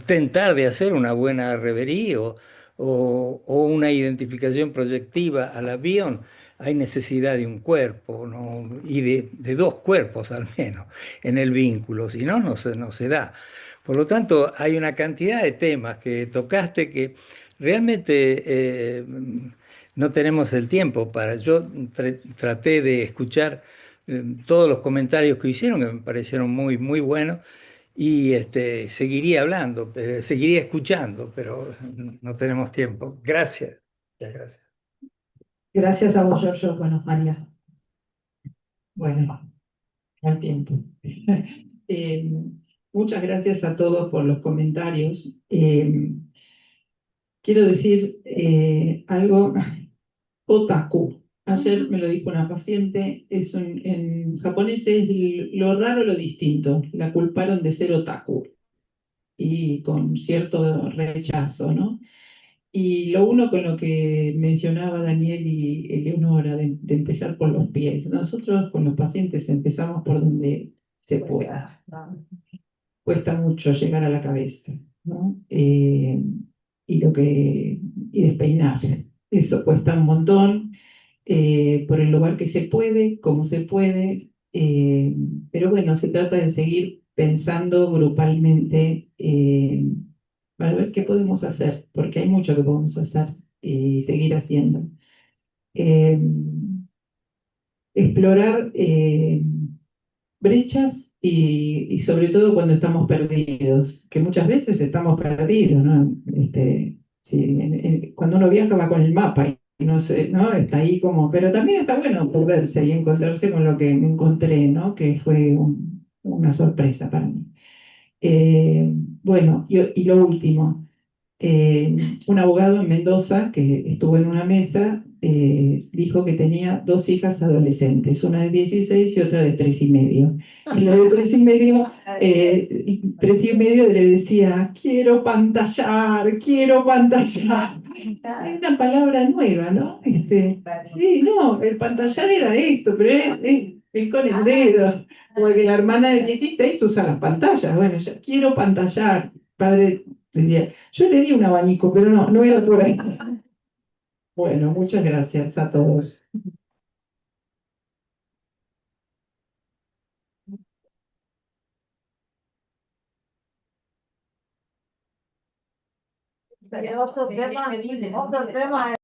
tentar de hacer una buena reverie o una identificación proyectiva al avión. Hay necesidad de un cuerpo, ¿no? Y de dos cuerpos al menos en el vínculo, si no, no se da. Por lo tanto, hay una cantidad de temas que tocaste que realmente no tenemos el tiempo para. Yo traté de escuchar todos los comentarios que hicieron, que me parecieron muy, muy buenos, y seguiría hablando, seguiría escuchando, pero no tenemos tiempo. Gracias. Muchas gracias. Gracias a vos, Giorgio. Bueno, María. Bueno, al tiempo. Eh, muchas gracias a todos por los comentarios. Quiero decir algo, otaku. Ayer me lo dijo una paciente, en japonés es lo raro, lo distinto. La culparon de ser otaku y con cierto rechazo, ¿no? Y lo uno con lo que mencionaba Daniel y Eleonora, de empezar por los pies. Nosotros con los pacientes empezamos por donde se pueda. Cuesta mucho llegar a la cabeza, ¿no? Y despeinar. Eso cuesta un montón, por el lugar que se puede, como se puede, pero bueno, se trata de seguir pensando grupalmente para ver qué podemos hacer, porque hay mucho que podemos hacer y seguir haciendo. Eh, explorar brechas y sobre todo cuando estamos perdidos, que muchas veces estamos perdidos, ¿no? Sí, cuando uno viaja va con el mapa y no sé, ¿no? Está ahí como, pero también está bueno perderse y encontrarse con lo que encontré, ¿no? Que fue una sorpresa para mí. Bueno, y lo último, un abogado en Mendoza que estuvo en una mesa dijo que tenía dos hijas adolescentes, una de 16 y otra de 3 y medio. Y la de 3 y medio, 3 y medio le decía, quiero pantallar, quiero pantallar. Es una palabra nueva, ¿no? Sí, no, el pantallar era esto, pero es con el dedo. Porque la hermana de 16 usa las pantallas. Bueno, ya quiero pantallar. Padre decía, yo le di un abanico, pero no era por ahí. Bueno, muchas gracias a todos. Otro tema